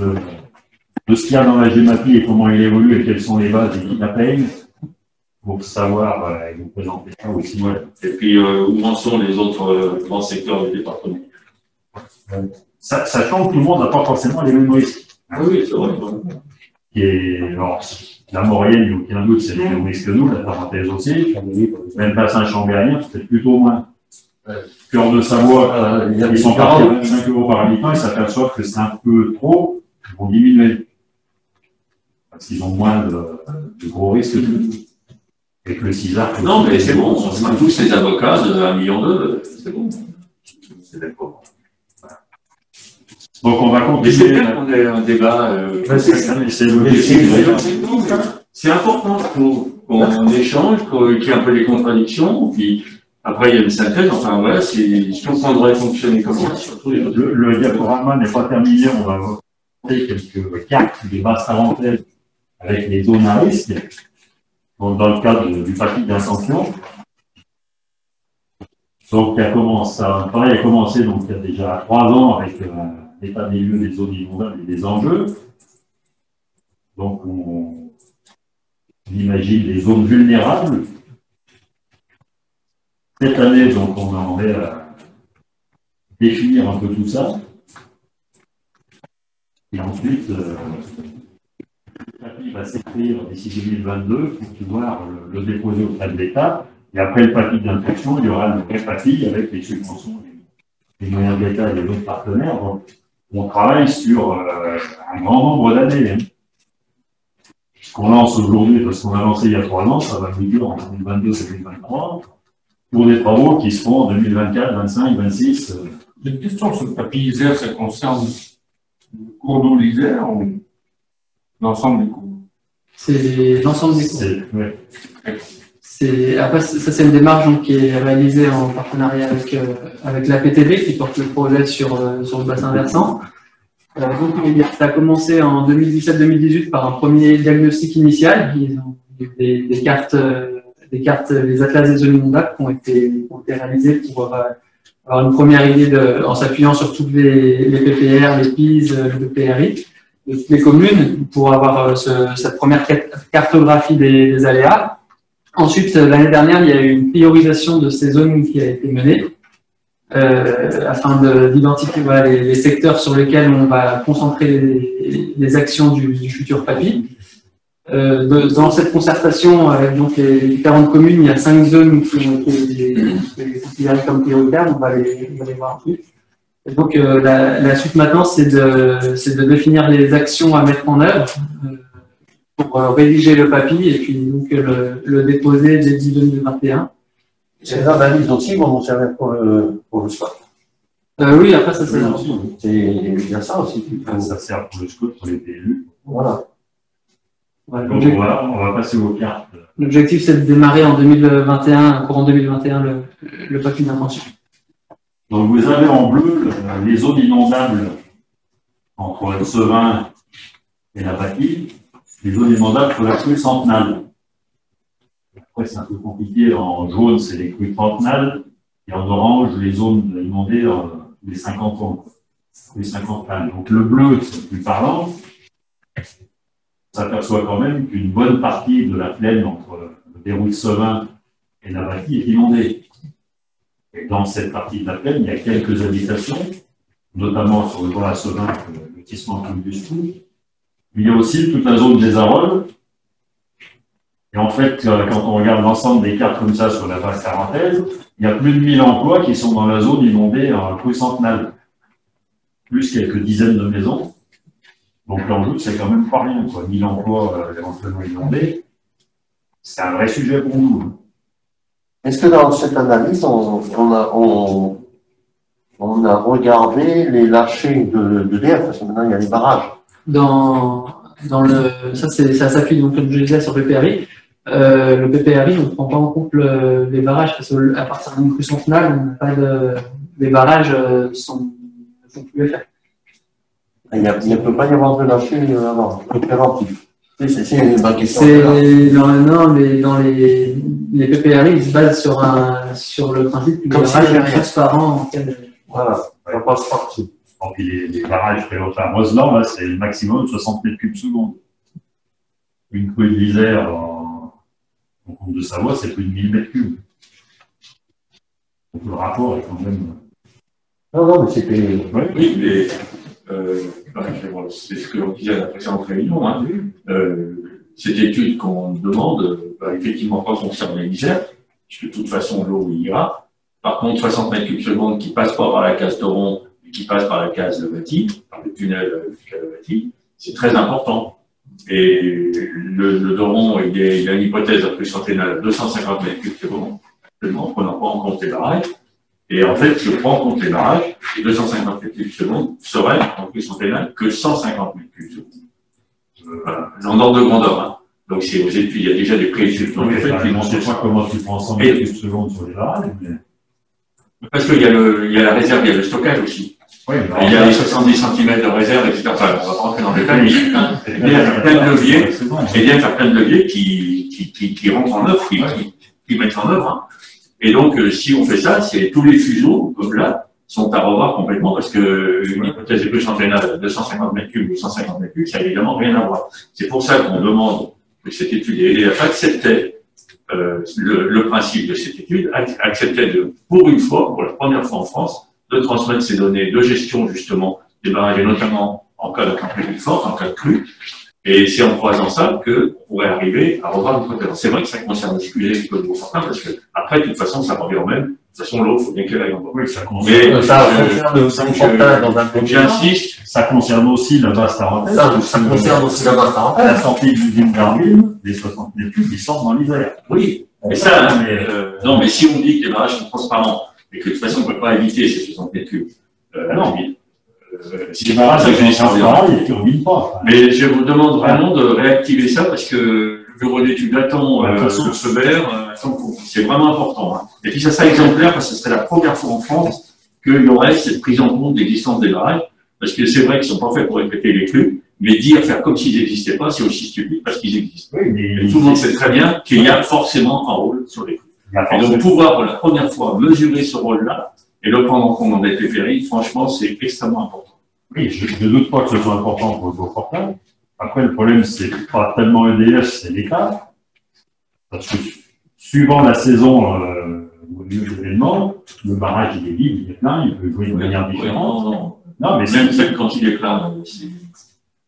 de ce qu'il y a dans la GEMAPI et comment il évolue et quelles sont les bases et qui la payent pour savoir et vous présenter ça aussi.
Ouais. Et puis, où en sont les autres grands secteurs du département?
Sachant que tout le monde n'a pas forcément les mêmes risques.
Oui, c'est vrai.
Alors, la Maurienne, il n'y a aucun doute, c'est les mêmes risques que nous, la parenthèse aussi. Même le bassin chambérien, c'est plutôt moins. Cœur de Savoie, ils sont partis à 25 € par habitant, ils s'aperçoivent que c'est un peu trop, ils vont diminuer. Parce qu'ils ont moins de gros risques que nous. Et que le CISAR.
Non, mais c'est bon, on sera tous les avocats de 1,2 million, c'est bon. C'est d'accord.
Donc on va continuer.
C'est bien qu'on ait un débat. C'est important qu'on échange, qu'il y ait un peu les contradictions, puis après il y a une synthèse, enfin voilà, je comprends devrait fonctionner comme ça, surtout les autres.
Le diaporama n'est pas terminé, on va voir quelques cartes des basses parenthèses avec les zones à risque, donc dans le cadre du papier d'intention. Donc un travail a commencé donc il y a déjà 3 ans avec l'état des lieux des zones inondables et des enjeux. Donc on imagine des zones vulnérables. Cette année, donc, on en est à définir un peu tout ça. Et ensuite, le papier va s'écrire d'ici 2022 pour pouvoir le déposer auprès de l'État. Et après le papier d'instruction, il y aura le vrai papier avec les subventions, les moyens de l'État et les autres partenaires. Donc, on travaille sur un grand nombre d'années. Hein. Ce qu'on lance aujourd'hui, parce qu'on a lancé il y a 3 ans, ça va nous durer en 2022-2023. Pour des travaux qui se font en 2024, 2025, 2026.
J'ai une question sur le papier Isère, ça concerne le cours d'eau l'Isère ou l'ensemble du cours?
C'est l'ensemble des cours.
Ouais.
Après, ça, c'est une démarche donc, qui est réalisée en partenariat avec la PTV qui porte le projet sur le bassin versant. Donc, ça a commencé en 2017-2018 par un premier diagnostic initial. Ils ont eu des cartes, les atlas des zones inondables qui ont été réalisés pour avoir une première idée en s'appuyant sur toutes les PPR, les PIS, le PRI, de toutes les communes pour avoir cette première cartographie des aléas. Ensuite, l'année dernière, il y a eu une priorisation de ces zones qui a été menée afin d'identifier les secteurs sur lesquels on va concentrer les actions du futur PAPI. Dans cette concertation avec donc les différentes communes, il y a 5 zones qui ont été considérées comme prioritaires, on va les voir ensuite. Et donc la suite maintenant, c'est de définir les actions à mettre en œuvre pour rédiger le papier et puis donc le déposer début 2021.
Ces analyses aussi vont nous servir pour le SCOT.
Oui, après ça c'est
il y a ça aussi.
Ça sert pour le SCOT, pour les PLU.
Voilà.
Ouais,
Donc on va passer aux cartes.
l'objectif c'est de démarrer en 2021, courant 2021, le papier d'intention.
Donc vous avez en bleu les zones inondables entre le Sevin et la Bâtie, les zones inondables sur la crue centenale. Après c'est un peu compliqué, en jaune c'est les crues trentenales et en orange les zones inondées les 50 ans. Les 50 ans. Donc le bleu c'est plus parlant. On s'aperçoit quand même qu'une bonne partie de la plaine entre le déroute Sevin et la Bâtie est inondée. Et dans cette partie de la plaine, il y a quelques habitations, notamment sur le bord à Sevin, le lotissement du Sou. Il y a aussi toute la zone des Aroles. Et en fait, quand on regarde l'ensemble des cartes comme ça sur la base tarentaise, il y a plus de 1000 emplois qui sont dans la zone inondée en crue centenale. Plus quelques dizaines de maisons. Donc l'enjeu, c'est quand même pas rien, quoi. 1000 emplois éventuellement inondés. C'est un vrai sujet pour nous.
Est-ce que dans cette analyse, on a regardé les lâchers d'EDF, parce que maintenant il y a les barrages.
Ça s'appuie donc, comme je disais, sur le PPRI. Le PPRI, on ne prend pas en compte les barrages, parce qu'à partir d'une crue centenale, on n'a pas les barrages ne sont plus faits.
Il ne peut pas y avoir de lâcher préventif. C'est ma question.
Non, mais dans les PPRI, ils se basent sur le principe que les barrages sont transparents.
Voilà, ça passe partout.
Et puis les barrages présentés à Roseland, là, c'est le maximum 60 mètres cubes secondes. Une crue de l'Isère en Comte de Savoie, c'est plus de 1000 mètres cubes. Donc le rapport est quand même.
Non, mais c'était.
Oui, mais c'est ce que l'on disait à la précédente réunion. Hein. Cette étude qu'on demande, effectivement pas concerner l'Isère, puisque de toute façon l'eau ira. Par contre, 60 mètres cubes secondes qui passent pas par la case de Rond, qui passent par la case de Bâtie, par le tunnel jusqu'à la Bâtie, c'est très important. Et le Doron, il a une hypothèse de crue centenale à 250 mètres cubes secondes, en prenant pas en compte les barrages. Et en fait, je prends en compte les barrages, et 250 mètres cubes secondes serait en crue centenale que 150 mètres cubes secondes. En ordre de grandeur. Hein. Donc c'est aux études, il y a déjà des préétudes.
Donc en fait, je ne sais pas comment tu prends 100 mètres cubes secondes sur les barrages. Mais...
Parce qu'il y a la réserve, il y a le stockage aussi. Oui, il y a les 70 cm de réserve, etc. Enfin, on va pas rentrer dans le détail, mais il y a plein de leviers, et bien faire plein de leviers qui rentrent en œuvre, qui mettent en œuvre. Hein. Et donc, si on fait ça, c'est tous les fuseaux, comme là, sont à revoir complètement, parce que une hypothèse de crue centenale de 250 mètres cubes ou 150 mètres cubes, ça n'a évidemment rien à voir. C'est pour ça qu'on demande que cette étude et EDF acceptait le principe de cette étude, acceptait pour une fois, pour la première fois en France, de transmettre ces données de gestion, justement, des barrages, et notamment en cas de température forte, en cas de crue. Et c'est en croisant ça qu'on pourrait arriver à revoir le côté. C'est vrai que ça concerne les sujets du code Beaufortin, parce que, après, de toute façon, ça revient au même. De toute façon, l'eau, il faut bien qu'elle aille en bas. Oui, ça concerne.
J'insiste, ça concerne aussi la base tarentaise.
Ça concerne aussi la base tarentaise.
La sortie de l'usine d'Arville, les 60 mètres cubes, ils sortent dans l'Isère.
Oui. Mais ça, non, mais si on dit que les barrages sont transparents, et que de toute façon, on ne peut pas éviter ces 60 mètres cubes, non.
Si les barrages sont transparents, ils ne turbinent pas.
Mais je vous demande vraiment de réactiver ça parce que le bureau d'études attend ce feu vert, c'est vraiment important. Hein. Et puis ça sera exemplaire parce que ce serait la première fois en France qu'il y aurait cette prise en compte de l'existence des barrages. Parce que c'est vrai qu'ils ne sont pas faits pour répéter les crues, mais faire comme s'ils n'existaient pas, c'est aussi stupide parce qu'ils existent. Oui, mais tout le monde sait très bien qu'il y a forcément un rôle sur les crues. Et donc pouvoir pour la première fois mesurer ce rôle-là et le prendre en compte dans des périphéries, franchement, c'est extrêmement important.
Oui, je ne doute pas que ce soit important pour le Beaufortin. Après, le problème, c'est pas tellement EDF, c'est l'État. Parce que suivant la saison au lieu d'événement, le barrage, il est vide, il est plein, il peut jouer de manière différente.
Non, mais même quand il est plein,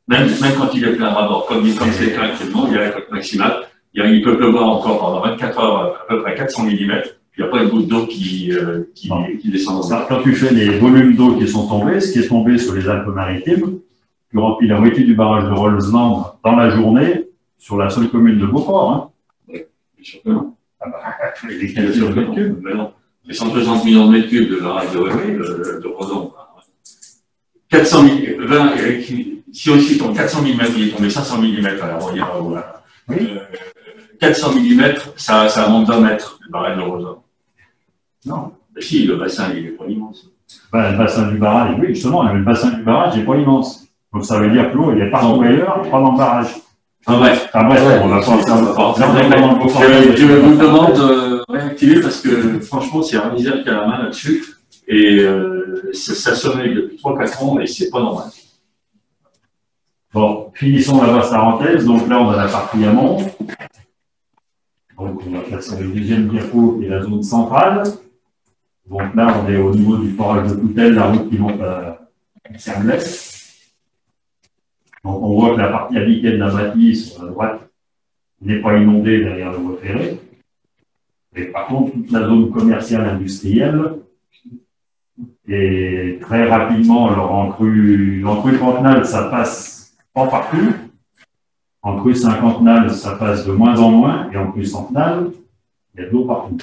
Même quand il est plein rabord, comme c'est le cas actuellement, il y a la cote maximale, il peut pleuvoir encore pendant 24 heures à peu près 400 mm, puis il n'y a pas une goutte d'eau qui descend.
Quand tu fais les volumes d'eau qui sont tombés, ce qui est tombé sur les Alpes-Maritimes, tu remplis la moitié du barrage de Rollemans dans la journée sur la seule commune de Beauport. Hein.
Oui, bien sûr que non.
Ah bah, les 400 mètres cubes.
Mais non. Les 160 millions de mètres cubes de barrage de Redon. 400 000, si aussi tombe 400 mm, il est tombé 500 mm à la Royale, voilà. 400 mm, ça monte d'un mètre, le barrage de Redon.
Non.
Mais si, le bassin, il n'est pas immense.
Ben, le bassin du barrage, oui, justement, le bassin du barrage n'est pas immense. Donc ça veut dire que l'eau, il est partout ailleurs, pas dans le barrage.
Ah bref,
on va pas faire
je vous demande de réactiver parce que franchement, c'est un misère qui a la main là-dessus. Et ça sommeille depuis 3-4 ans et c'est pas normal.
Bon, finissons la basse parenthèse. Donc là, on a la partie amont. Donc on va passer le deuxième diapo qui est la zone centrale. Donc là, on est au niveau du forage de Coutel, la route qui monte à Serblès. Donc on voit que la partie habitée de la bâtisse sur la droite n'est pas inondée derrière le voie ferrée. Et par contre, toute la zone commerciale industrielle est très rapidement, alors en crue Cantenal, ça passe pas partout. En crue Saint-Cantenal, ça passe de moins en moins. Et en crue Centenal, il y a de l'eau partout.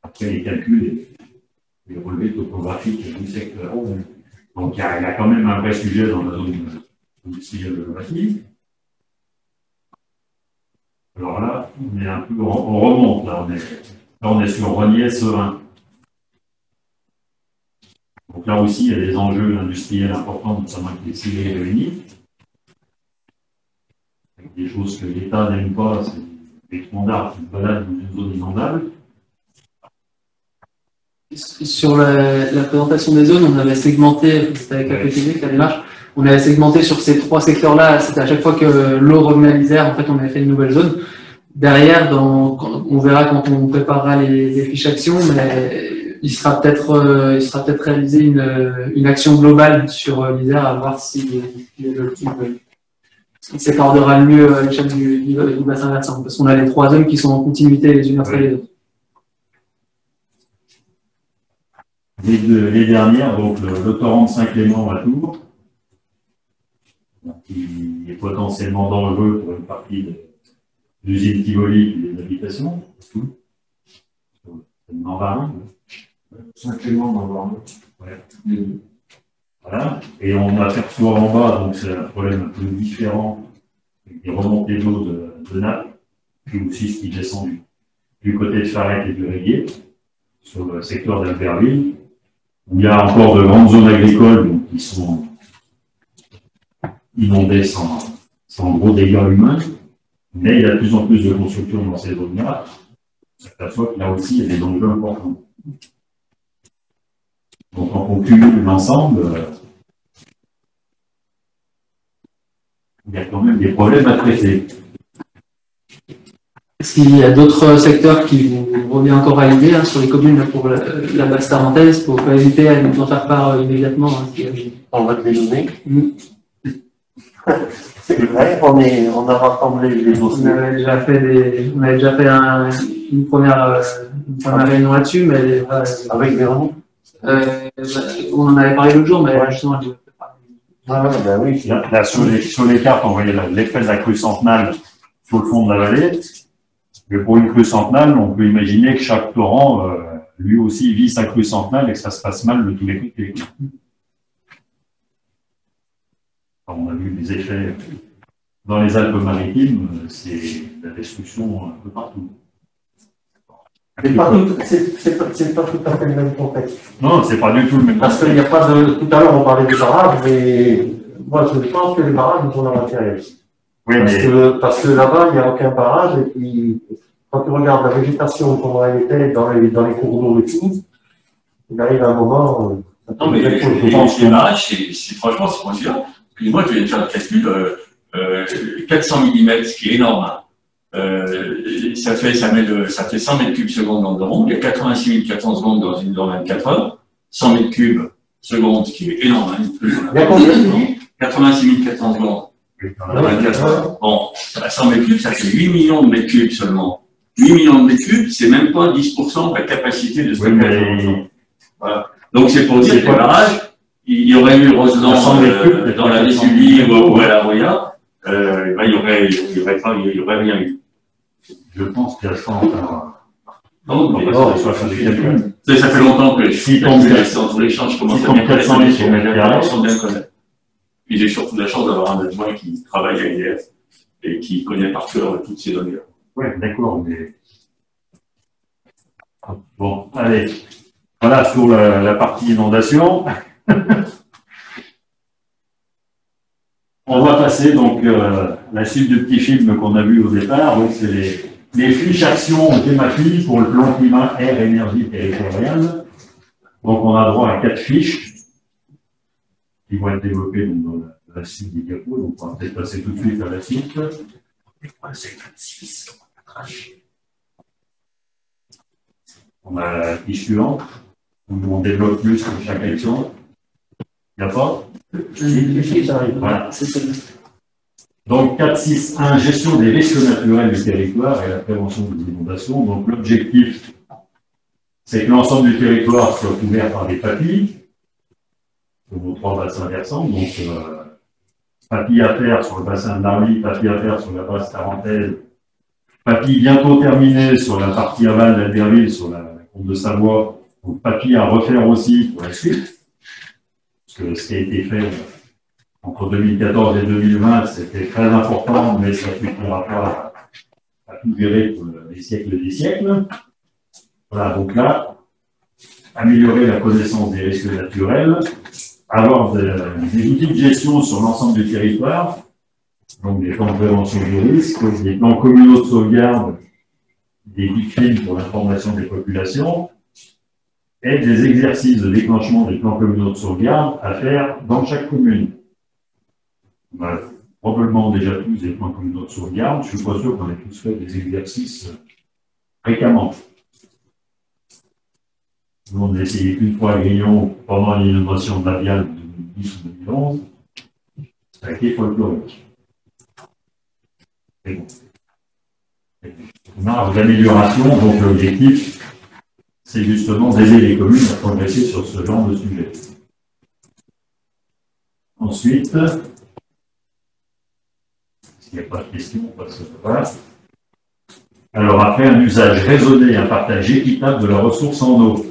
Après les calculs, les relevés topographiques du secteur. Donc il y a quand même un vrai sujet dans la zone industrielle de Bâtie. Alors là, on est un peu, on remonte, là on est sur Rognier-Serein. Donc là aussi, il y a des enjeux industriels importants, notamment avec les scellés réunis. Avec des choses que l'État n'aime pas, c'est des troncs d'arbres qui se baladent dans une zone inondable.
Sur la présentation des zones, on avait segmenté, c'était avec APTV que la démarche, on avait segmenté sur ces 3 secteurs-là, c'était à chaque fois que l'eau revenait à l'Isère, en fait on avait fait une nouvelle zone. Derrière, on verra quand on préparera les fiches actions, mais il sera peut-être réalisé une action globale sur l'Isère, à voir si le type s'accordera le mieux à l'échelle du bassin versant, parce qu'on a les 3 zones qui sont en continuité les unes après les autres.
Les dernières, donc le torrent de Saint-Clément à Tours, qui est potentiellement dangereux pour une partie de l'usine Tivoli et des habitations. Dans Varin.
Saint-Clément dans Varin.
Ouais. Voilà. Et on aperçoit en bas, donc c'est un problème un peu différent, avec des remontées d'eau de nappe, puis aussi ce qui descend du côté de Farette et du Réguier, sur le secteur d'Albertville, où il y a encore de grandes zones agricoles donc, qui sont inondées sans gros dégâts humains, mais il y a de plus en plus de constructions dans ces zones-là. On s'aperçoit que là aussi, il y a des enjeux importants. Donc, quand on cumule l'ensemble, il y a quand même des problèmes à traiter.
S'il y a d'autres secteurs qui vous reviennent encore à l'idée sur les communes là, pour la basse tarentaise, pour ne pas hésiter à nous en faire part immédiatement.
On va te les donner. C'est vrai, on a rassemblé les dossiers.
On avait déjà fait une première réunion là-dessus, mais
avec Véronique.
On en avait parlé l'autre jour, mais justement, elle ne
pas. Ah, ben oui.
Là, sur les cartes, on voyait l'effet de la crue centenale sur le fond de la vallée. Mais pour une crue centenale, on peut imaginer que chaque torrent, lui aussi, vit sa crue centenale et que ça se passe mal de tous les côtés. On a vu des effets dans les Alpes-Maritimes, c'est la destruction un peu partout.
C'est pas tout à fait le même contexte.
Non, c'est pas du tout le même
contexte. Parce qu'il n'y a pas de. Tout à l'heure, on parlait des barrages, mais moi, je pense que les barrages, ils sont dans matériel. Oui, parce que là-bas, il n'y a aucun barrage, et puis, quand tu regardes la végétation, comment elle était dans les cours d'eau et tout, il arrive un moment.
Non, mais je pense que les barrages, franchement, c'est pas sûr. Puis moi, je viens de faire le calcul, 400 mm, ce qui est énorme. Ça fait 100 mètres cubes secondes environ. Il y a 86 400 secondes dans 24 heures. 100 mètres cubes secondes, ce qui est énorme.
Il y a combien de
86 400 secondes. Dans 24 heures. Bon, à 100 mètres cubes, ça fait 8 millions de mètres cubes seulement. 8 millions de mètres cubes, c'est même pas 10% de la capacité de stockage. Voilà. Donc c'est pour dire que les barrages, il y aurait eu Roseland dans la Vésubie ou à la Roya, il y aurait rien eu.
Je pense qu'il y a 100.
Non, mais ça fait longtemps que je suis entre l'échange, je commence à bien connaître. Puis j'ai surtout la chance d'avoir un adjoint qui travaille à EDF et qui connaît par cœur toutes ces données.
Oui, d'accord, mais. Bon, allez. Voilà sur la partie inondation. On va passer donc la suite du petit film qu'on a vu au départ. Donc c'est les fiches actions thématiques pour le plan climat, air, énergie territoriale. Donc on a droit à 4 fiches qui vont être développées donc, dans la suite des diapos. Donc on va peut-être passer tout de suite à la suite. On a la fiche suivante où on développe plus que chaque action. Il n'y a pas? Voilà. Donc 4.6.1, gestion des risques naturels du territoire et la prévention des inondations. Donc l'objectif, c'est que l'ensemble du territoire soit couvert par des papilles, sur nos 3 bassins versants. Donc papilles à terre sur le bassin de l'Arly, papilles à terre sur la basse tarentaise, papilles bientôt terminées sur la partie aval d'Albertville, sur la côte de Savoie. Donc papilles à refaire aussi pour la suite. Parce que ce qui a été fait entre 2014 et 2020, c'était très important, mais ça ne suffira pas à tout gérer pour les siècles des siècles. Voilà, donc là, améliorer la connaissance des risques naturels, avoir des outils de gestion sur l'ensemble du territoire, donc des plans de prévention des risques, des plans communaux de sauvegarde, des victimes pour l'information des populations, et des exercices de déclenchement des plans communaux de sauvegarde à faire dans chaque commune. On a probablement déjà tous des plans communaux de sauvegarde. Je ne suis pas sûr qu'on ait tous fait des exercices fréquemment. Nous, on a essayé une fois à Grignon pendant l'inondation de la Viale de 2010 ou 2011. Ça a été folklorique. C'est bon. On a d'amélioration, donc l'objectif, c'est justement d'aider les communes à progresser sur ce genre de sujet. Ensuite, s'il n'y a pas de questions, on passe voilà. Alors après, un usage raisonné et un partage équitable de la ressource en eau.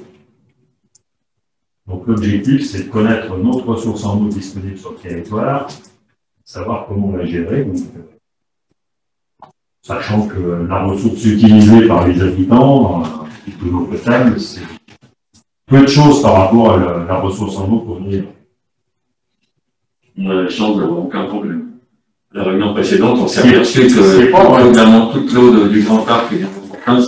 Donc l'objectif, c'est de connaître notre ressource en eau disponible sur le territoire, savoir comment la gérer. Donc, sachant que la ressource utilisée par les habitants, de l'eau potable, c'est peu de choses par rapport à la ressource en eau pour dire.
On a la chance d'avoir aucun problème. La réunion précédente, on s'est aperçu que notamment toute l'eau du Grand Parc et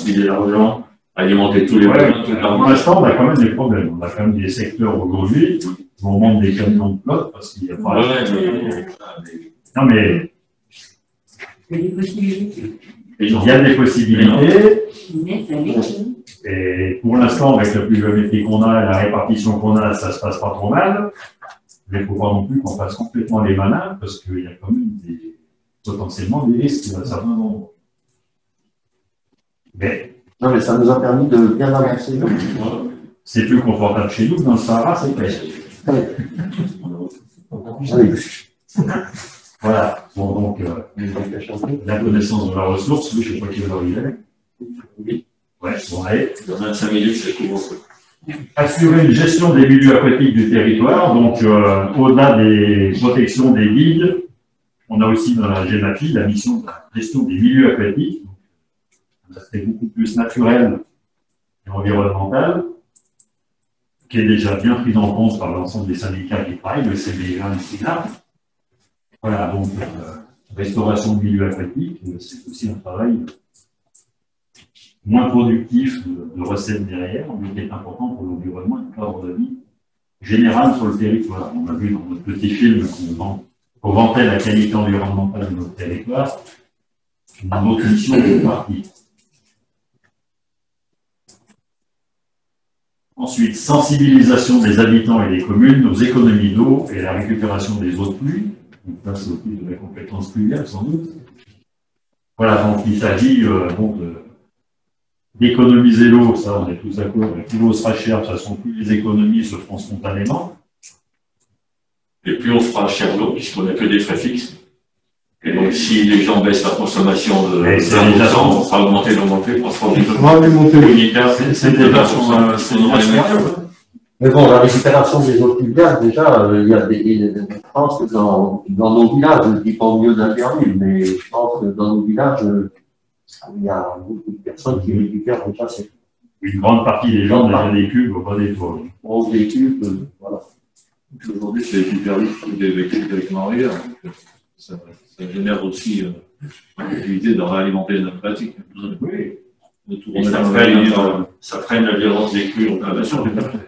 il y a l'argent alimenter tous les
moyens. Pour l'instant, on a quand même des problèmes. On a quand même des secteurs aujourd'hui où on manque des camions de flotte parce qu'il n'y a pas. Non, mais.
Il y a des possibilités.
Il y a des possibilités. Et pour l'instant, avec la pluviométrie qu'on a et la répartition qu'on a, ça se passe pas trop mal. Mais il ne faut pas non plus qu'on fasse complètement les malins, parce qu'il y a quand même potentiellement des risques à un certain nombre. Mais,
non, mais ça nous a permis de bien avancer.
C'est plus confortable chez nous que dans le Sahara, c'est clair. Voilà. Bon, donc, la connaissance de la ressource, oui, je ne sais pas quelle heure il est. Ouais, bon, allez.
Dans 25 minutes, c'est couvre.
Assurer une gestion des milieux aquatiques du territoire. Donc, au-delà des protections des digues, on a aussi dans la GEMAPI la mission de la gestion des milieux aquatiques. Un aspect beaucoup plus naturel et environnemental, qui est déjà bien pris en compte par l'ensemble des syndicats qui travaillent, le CBA, le SINAP. Voilà, donc, restauration de milieux aquatiques, c'est aussi un travail moins productif de recettes derrière, mais qui est important pour l'environnement et le cadre de vie général sur le territoire. On a vu dans notre petit film qu'on vantait la qualité environnementale de notre territoire. Notre mission est partie. Ensuite, sensibilisation des habitants et des communes aux économies d'eau et la récupération des eaux de pluie. Donc là, c'est aussi de la compétence pluviale, sans doute. Voilà, donc il s'agit d'économiser l'eau, ça on est tous d'accord, plus l'eau sera chère, de toute façon, plus les économies se feront spontanément.
Et plus on fera cher l'eau, puisqu'on n'a que des frais fixes. Et donc, si les gens baissent la consommation de 20%, on fera augmenter pour 3 unitaires.
C'est déjà sur
Mais bon, la récupération des eaux pluviales, déjà, il y a je pense que dans nos villages, je ne dis pas au milieu d'un ville, mais je pense que dans nos villages, il y a beaucoup de personnes qui récupèrent déjà ces.
Une grande partie des gens ont des cubes au bas des toits.
On des cubes, voilà.
Aujourd'hui, c'est hyper vite, des véhicules directement en rivière. Ça génère aussi l'activité de réalimenter les nappes phréatiques.
Oui. Et ça freine la violence des crues.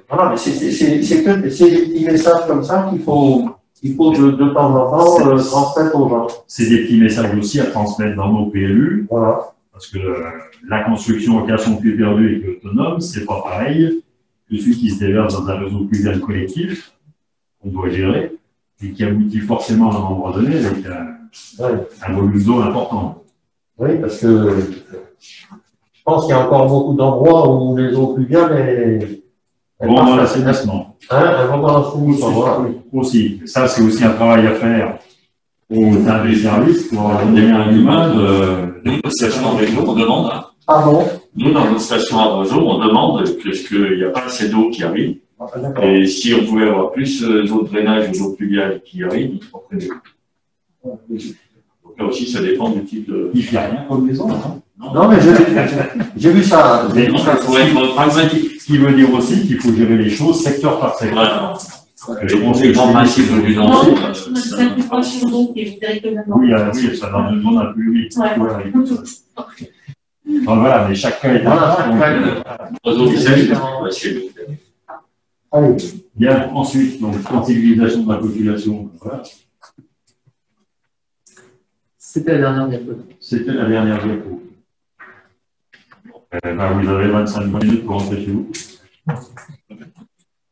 Voilà, mais c'est des petits messages comme ça qu'il faut de temps en temps transmettre aux gens.
C'est des petits messages aussi à transmettre dans nos PLU.
Voilà.
Parce que la construction en création de puits perdu et autonome, c'est pas pareil que celui qui se déverse dans un réseau pluvial collectif qu'on doit gérer et qui aboutit forcément à un endroit donné avec un volume d'eau important.
Oui, parce que je pense qu'il y a encore beaucoup d'endroits où les eaux pluviales
vont dans l'assainissement.
Elles vont dans l'assainissement, voilà.
Aussi. Ça, c'est aussi un travail à faire au sein des services pour donner un humain de
négociation avec l'eau, on demande.
Pardon?
Nous, dans notre station à Roseau, on demande qu'il n'y a pas assez d'eau qui arrive. Et si on pouvait avoir plus d'eau de drainage ou d'eau pluviale qui arrive, il faut prélever. Donc là aussi, ça dépend du type de.
Il n'y a rien comme maison, hein.
Non, mais j'ai vu ça.
Ce qui veut dire aussi qu'il faut gérer les choses secteur par secteur.
Voilà. Les grands principes du danger.
Oui, ça dans le monde un peu vite. Voilà, mais chaque cas est
Allez.
Bien, ensuite, donc, sensibilisation de la population. Voilà.
C'était la dernière diapo.
C'était la dernière diapo. Vous avez 25 minutes pour rentrer chez vous.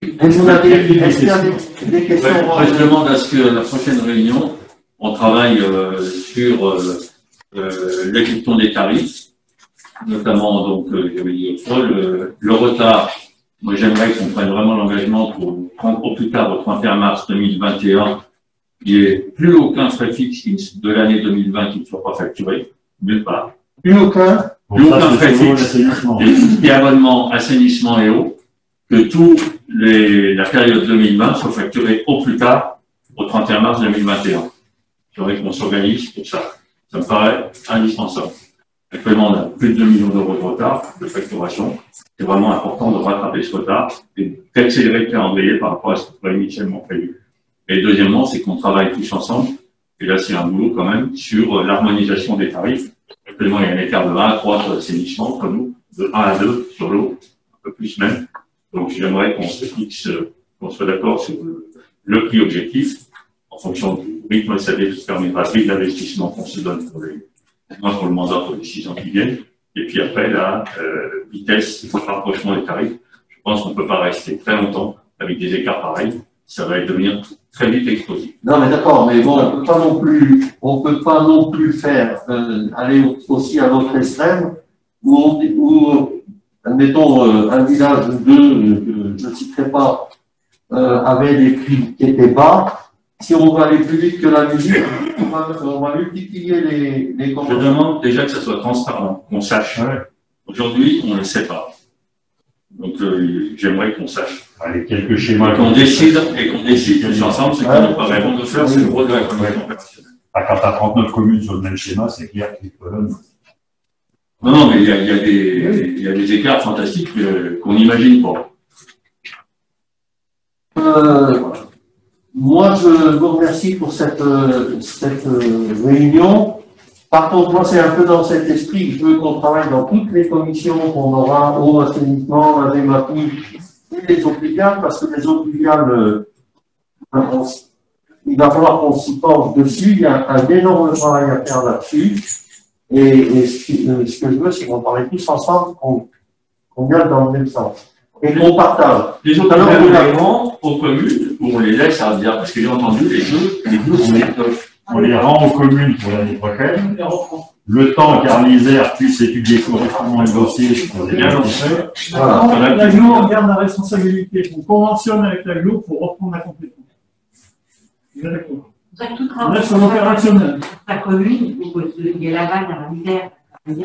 Et vous avez des questions?
Je demande à ce que la prochaine réunion, on travaille sur l'équipement des tarifs, notamment donc le retard. Moi, j'aimerais qu'on prenne vraiment l'engagement pour prendre au plus tard au 31 mars 2021, qu'il n'y ait plus aucun frais fixe de l'année 2020 qui ne soit pas facturé, nulle part.
Plus aucun
frais fixe, et tout ce qui est abonnement, assainissement et eau, que la période 2020 soit facturée au plus tard au 31 mars 2021. J'aimerais qu'on s'organise pour ça. Ça me paraît indispensable. Actuellement, on a plus de 2 millions d'euros de retard de facturation. C'est vraiment important de rattraper ce retard et d'accélérer le calendrier par rapport à ce qui était initialement prévu. Et deuxièmement, c'est qu'on travaille tous ensemble, et là c'est un boulot quand même, sur l'harmonisation des tarifs. Actuellement, il y a un écart de 1 à 3 sur l'assainissement entre nous, de 1 à 2 sur l'eau, un peu plus même. Donc j'aimerais qu'on se fixe, qu'on soit d'accord sur le prix objectif, en fonction du rythme SAD qui permettra de l'investissement qu'on se donne pour le mandat pour les 6 ans qui viennent. Et puis après, la vitesse, le rapprochement des tarifs. Je pense qu'on ne peut pas rester très longtemps avec des écarts pareils. Ça va devenir très vite explosif.
Non, mais d'accord, mais bon, on peut pas non plus faire, aller aussi à l'autre extrême, où admettons, un village ou deux, que je ne citerai pas, avait des prix qui étaient bas. Si on va aller plus vite que la musique, on va multiplier les
Je demande déjà que ça soit transparent, qu'on sache. Aujourd'hui, on ne le sait pas. Donc, j'aimerais qu'on sache.
Les quelques schémas.
Qu'on décide tous ensemble, c'est qu'on nous paraît bon de faire, c'est le gros de la communauté opérationnelle.
Quand tu as 39 communes sur le même schéma, c'est clair qu'il faut.
Non, mais il y a des écarts fantastiques qu'on n'imagine pas.
Moi, je vous remercie pour cette réunion. Par contre, moi, c'est un peu dans cet esprit que je veux qu'on travaille dans toutes les commissions qu'on aura, eau, assainissement, la DEMAPI, et les eaux pluviales, parce que les eaux pluviales, il va falloir qu'on s'y penche dessus. Il y a un énorme travail à faire là-dessus. Et ce que je veux, c'est qu'on travaille tous ensemble, qu'on vienne dans le même sens. et qu'on partage.
Les autres
Alors,
gouvernements aux communes, où on les laisse à dire, parce que j'ai entendu les deux,
on les rend aux communes pour l'année prochaine. Le temps qu'Arlisère puisse étudier correctement le dossier, c'est bien fait.
Voilà. L'aglo, on garde la responsabilité. On conventionne avec l'aglo pour reprendre la compétence. Bien d'accord. On reste sur l'opérationnel.
La commune, il y a la vanne à la misère.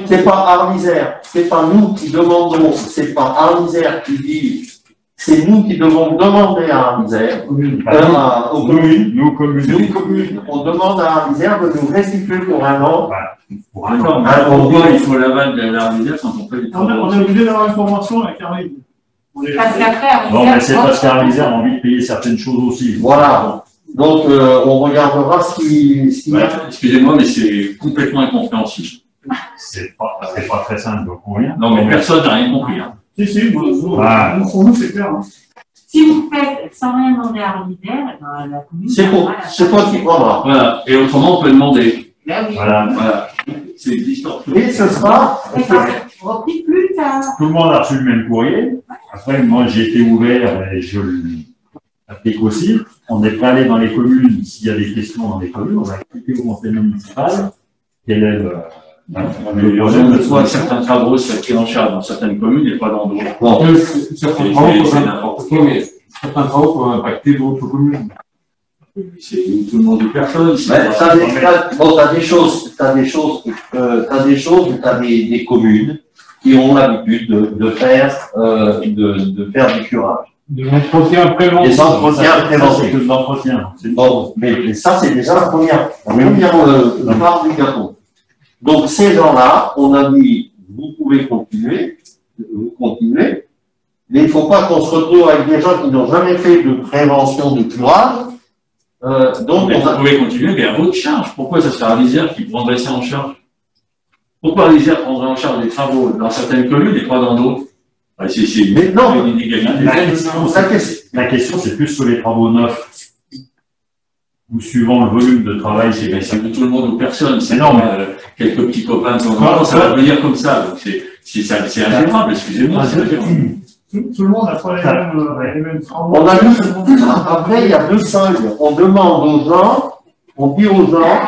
C'est pas Arlisère, c'est pas nous qui demandons, c'est pas Arlisère qui dit, c'est nous qui devons demander à Arlisère, aux communes,
Nous, communes.
nous communes, on demande à Arlisère de nous restituer pour un an.
Pour un an.
Pourquoi il faut l'aval de la misère quand on fait les travaux?
On est obligé d'avoir une convention avec Arlisère.
Parce qu'après,
Non, mais c'est parce qu'Arlisère a envie de payer certaines choses aussi.
Voilà. Donc, on regardera ce qui
Ouais, excusez-moi, mais c'est complètement incompréhensible.
C'est pas très simple, donc on vient.
Non, mais personne n'a rien compris. Hein.
Si, pour nous, c'est clair. Hein.
si vous faites sans rien demander à Arlisère, dans la commune,
c'est toi qui prendras.
Voilà. Et autrement, on peut demander.
Ben oui.
Voilà.
C'est l'histoire.
Et ce sera,
Repris plus tard.
Tout le monde a reçu le même courrier. Après, moi, j'ai été ouvert et je l'applique aussi. On est prêt à aller dans les communes. S'il y a des questions dans les communes, on va expliquer au conseil municipal quel est le
projet de soit certains travaux sont pris en charge dans certaines communes et pas dans d'autres.
bon,
Certains travaux peuvent impacter d'autres communes.
C'est tout le monde de personnes.
t'as des choses, t'as des communes qui ont l'habitude de faire du curage.
De l'entretien préventif.
Des entretiens préventifs.
de l'entretien.
Bon, mais ça, c'est déjà la première part du gâteau. Donc, ces gens-là, on a dit, vous pouvez continuer, mais il ne faut pas qu'on se retrouve avec des gens qui n'ont jamais fait de prévention de curage. Donc,
vous pouvez continuer, mais à votre charge. Pourquoi ça serait Arlisère qui prendrait ça en charge? Pourquoi Arlisère prendrait en charge des travaux dans certaines communes et pas dans d'autres?
Mais non,
une inégalité.
La question, c'est plus sur les travaux neufs. Ou suivant le volume de travail,
C'est tout le monde ou personne. C'est
non,
quelques petits copains de temps en temps, ça va devenir comme ça. Donc c'est ingérable, excusez-moi.
Tout le monde n'a pas les mêmes travaux.
on a vu, après, il y a deux seuils. On demande aux gens, on dit aux gens,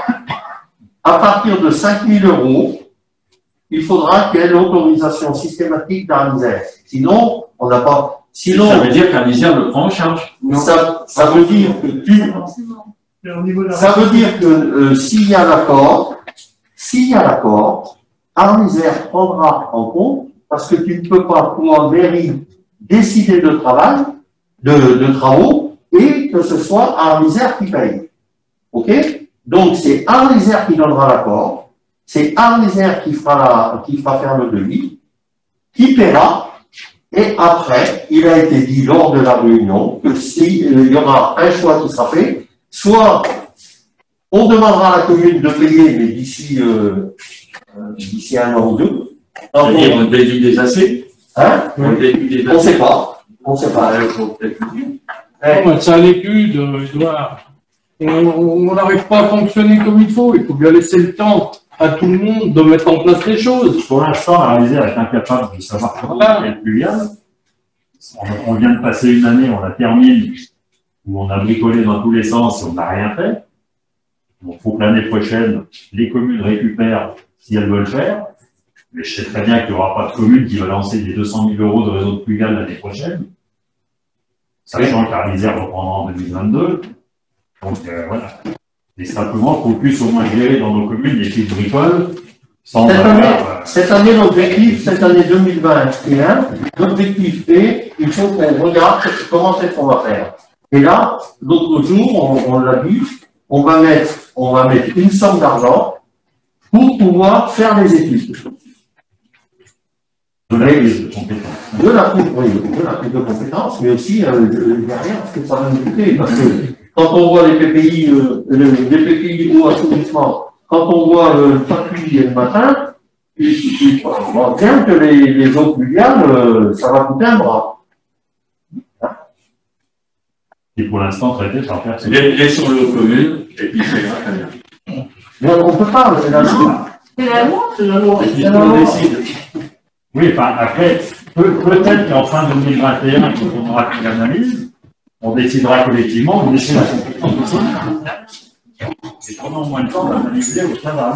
à partir de 5 000 €, il faudra qu'il y ait l'autorisation systématique d'Arlisère. Sinon, on n'a pas. Sinon,
ça veut dire qu'Arlisère le prend en charge.
ça veut dire que s'il y a l'accord, Arlisère prendra en compte, parce que tu ne peux pas, toi, mairie, décider de travaux, et que ce soit Arlisère qui paye. OK? Donc, c'est Arlisère qui donnera l'accord, c'est Arlisère qui fera faire le devis, qui paiera, et après, il a été dit lors de la réunion que s'il y aura un choix qui sera fait, soit on demandera à la commune de payer, mais d'ici un an ou deux.
C'est-à-dire, on déduit des AC.
Hein?
On déduit des AC.
On ne sait pas. On ne sait pas.
C'est à l'étude, Edouard. On n'arrive pas à fonctionner comme il faut. Il faut bien laisser le temps à tout le monde de mettre en place les choses.
Pour l'instant, Arlisère est incapable de savoir comment être plus viable. On vient de passer une année, on la termine, où on a bricolé dans tous les sens et on n'a rien fait. Donc, il faut que l'année prochaine, les communes récupèrent si elles veulent faire. Mais je sais très bien qu'il n'y aura pas de commune qui va lancer des 200 000 € de réseau de pluvial l'année prochaine. Sachant qu'Arlisère reprendra en 2022. Donc, voilà. Et simplement qu'on puisse au moins gérer dans nos communes les petites bricoles sans
cette année, l'objectif, cette année 2021, l'objectif est, il faut qu'on regarde comment c'est qu'on va faire. Et là, l'autre jour, on l'a dit, on va mettre une somme d'argent pour pouvoir faire les études.
de la prise de compétences.
De la prise de compétences, mais aussi derrière ce que ça va nous coûter. Parce que quand on voit les PPI, les PPI ou assainissement, quand on voit le tapis le matin, on voit bien que les eaux pluviales, ça va coûter un bras.
Et pour l'instant, traité par personne.
Laissons-le aux communes, et puis c'est grave, très bien.
Mais on ne peut pas, c'est la loi.
C'est la loi.
C'est la loi.
C'est la loi.
Oui, enfin, après, Peut-être qu'en fin 2021, quand on aura fait l'analyse, on décidera collectivement de laisser la compétence aussi. Et pendant moins de temps, on va manipuler au sein d'un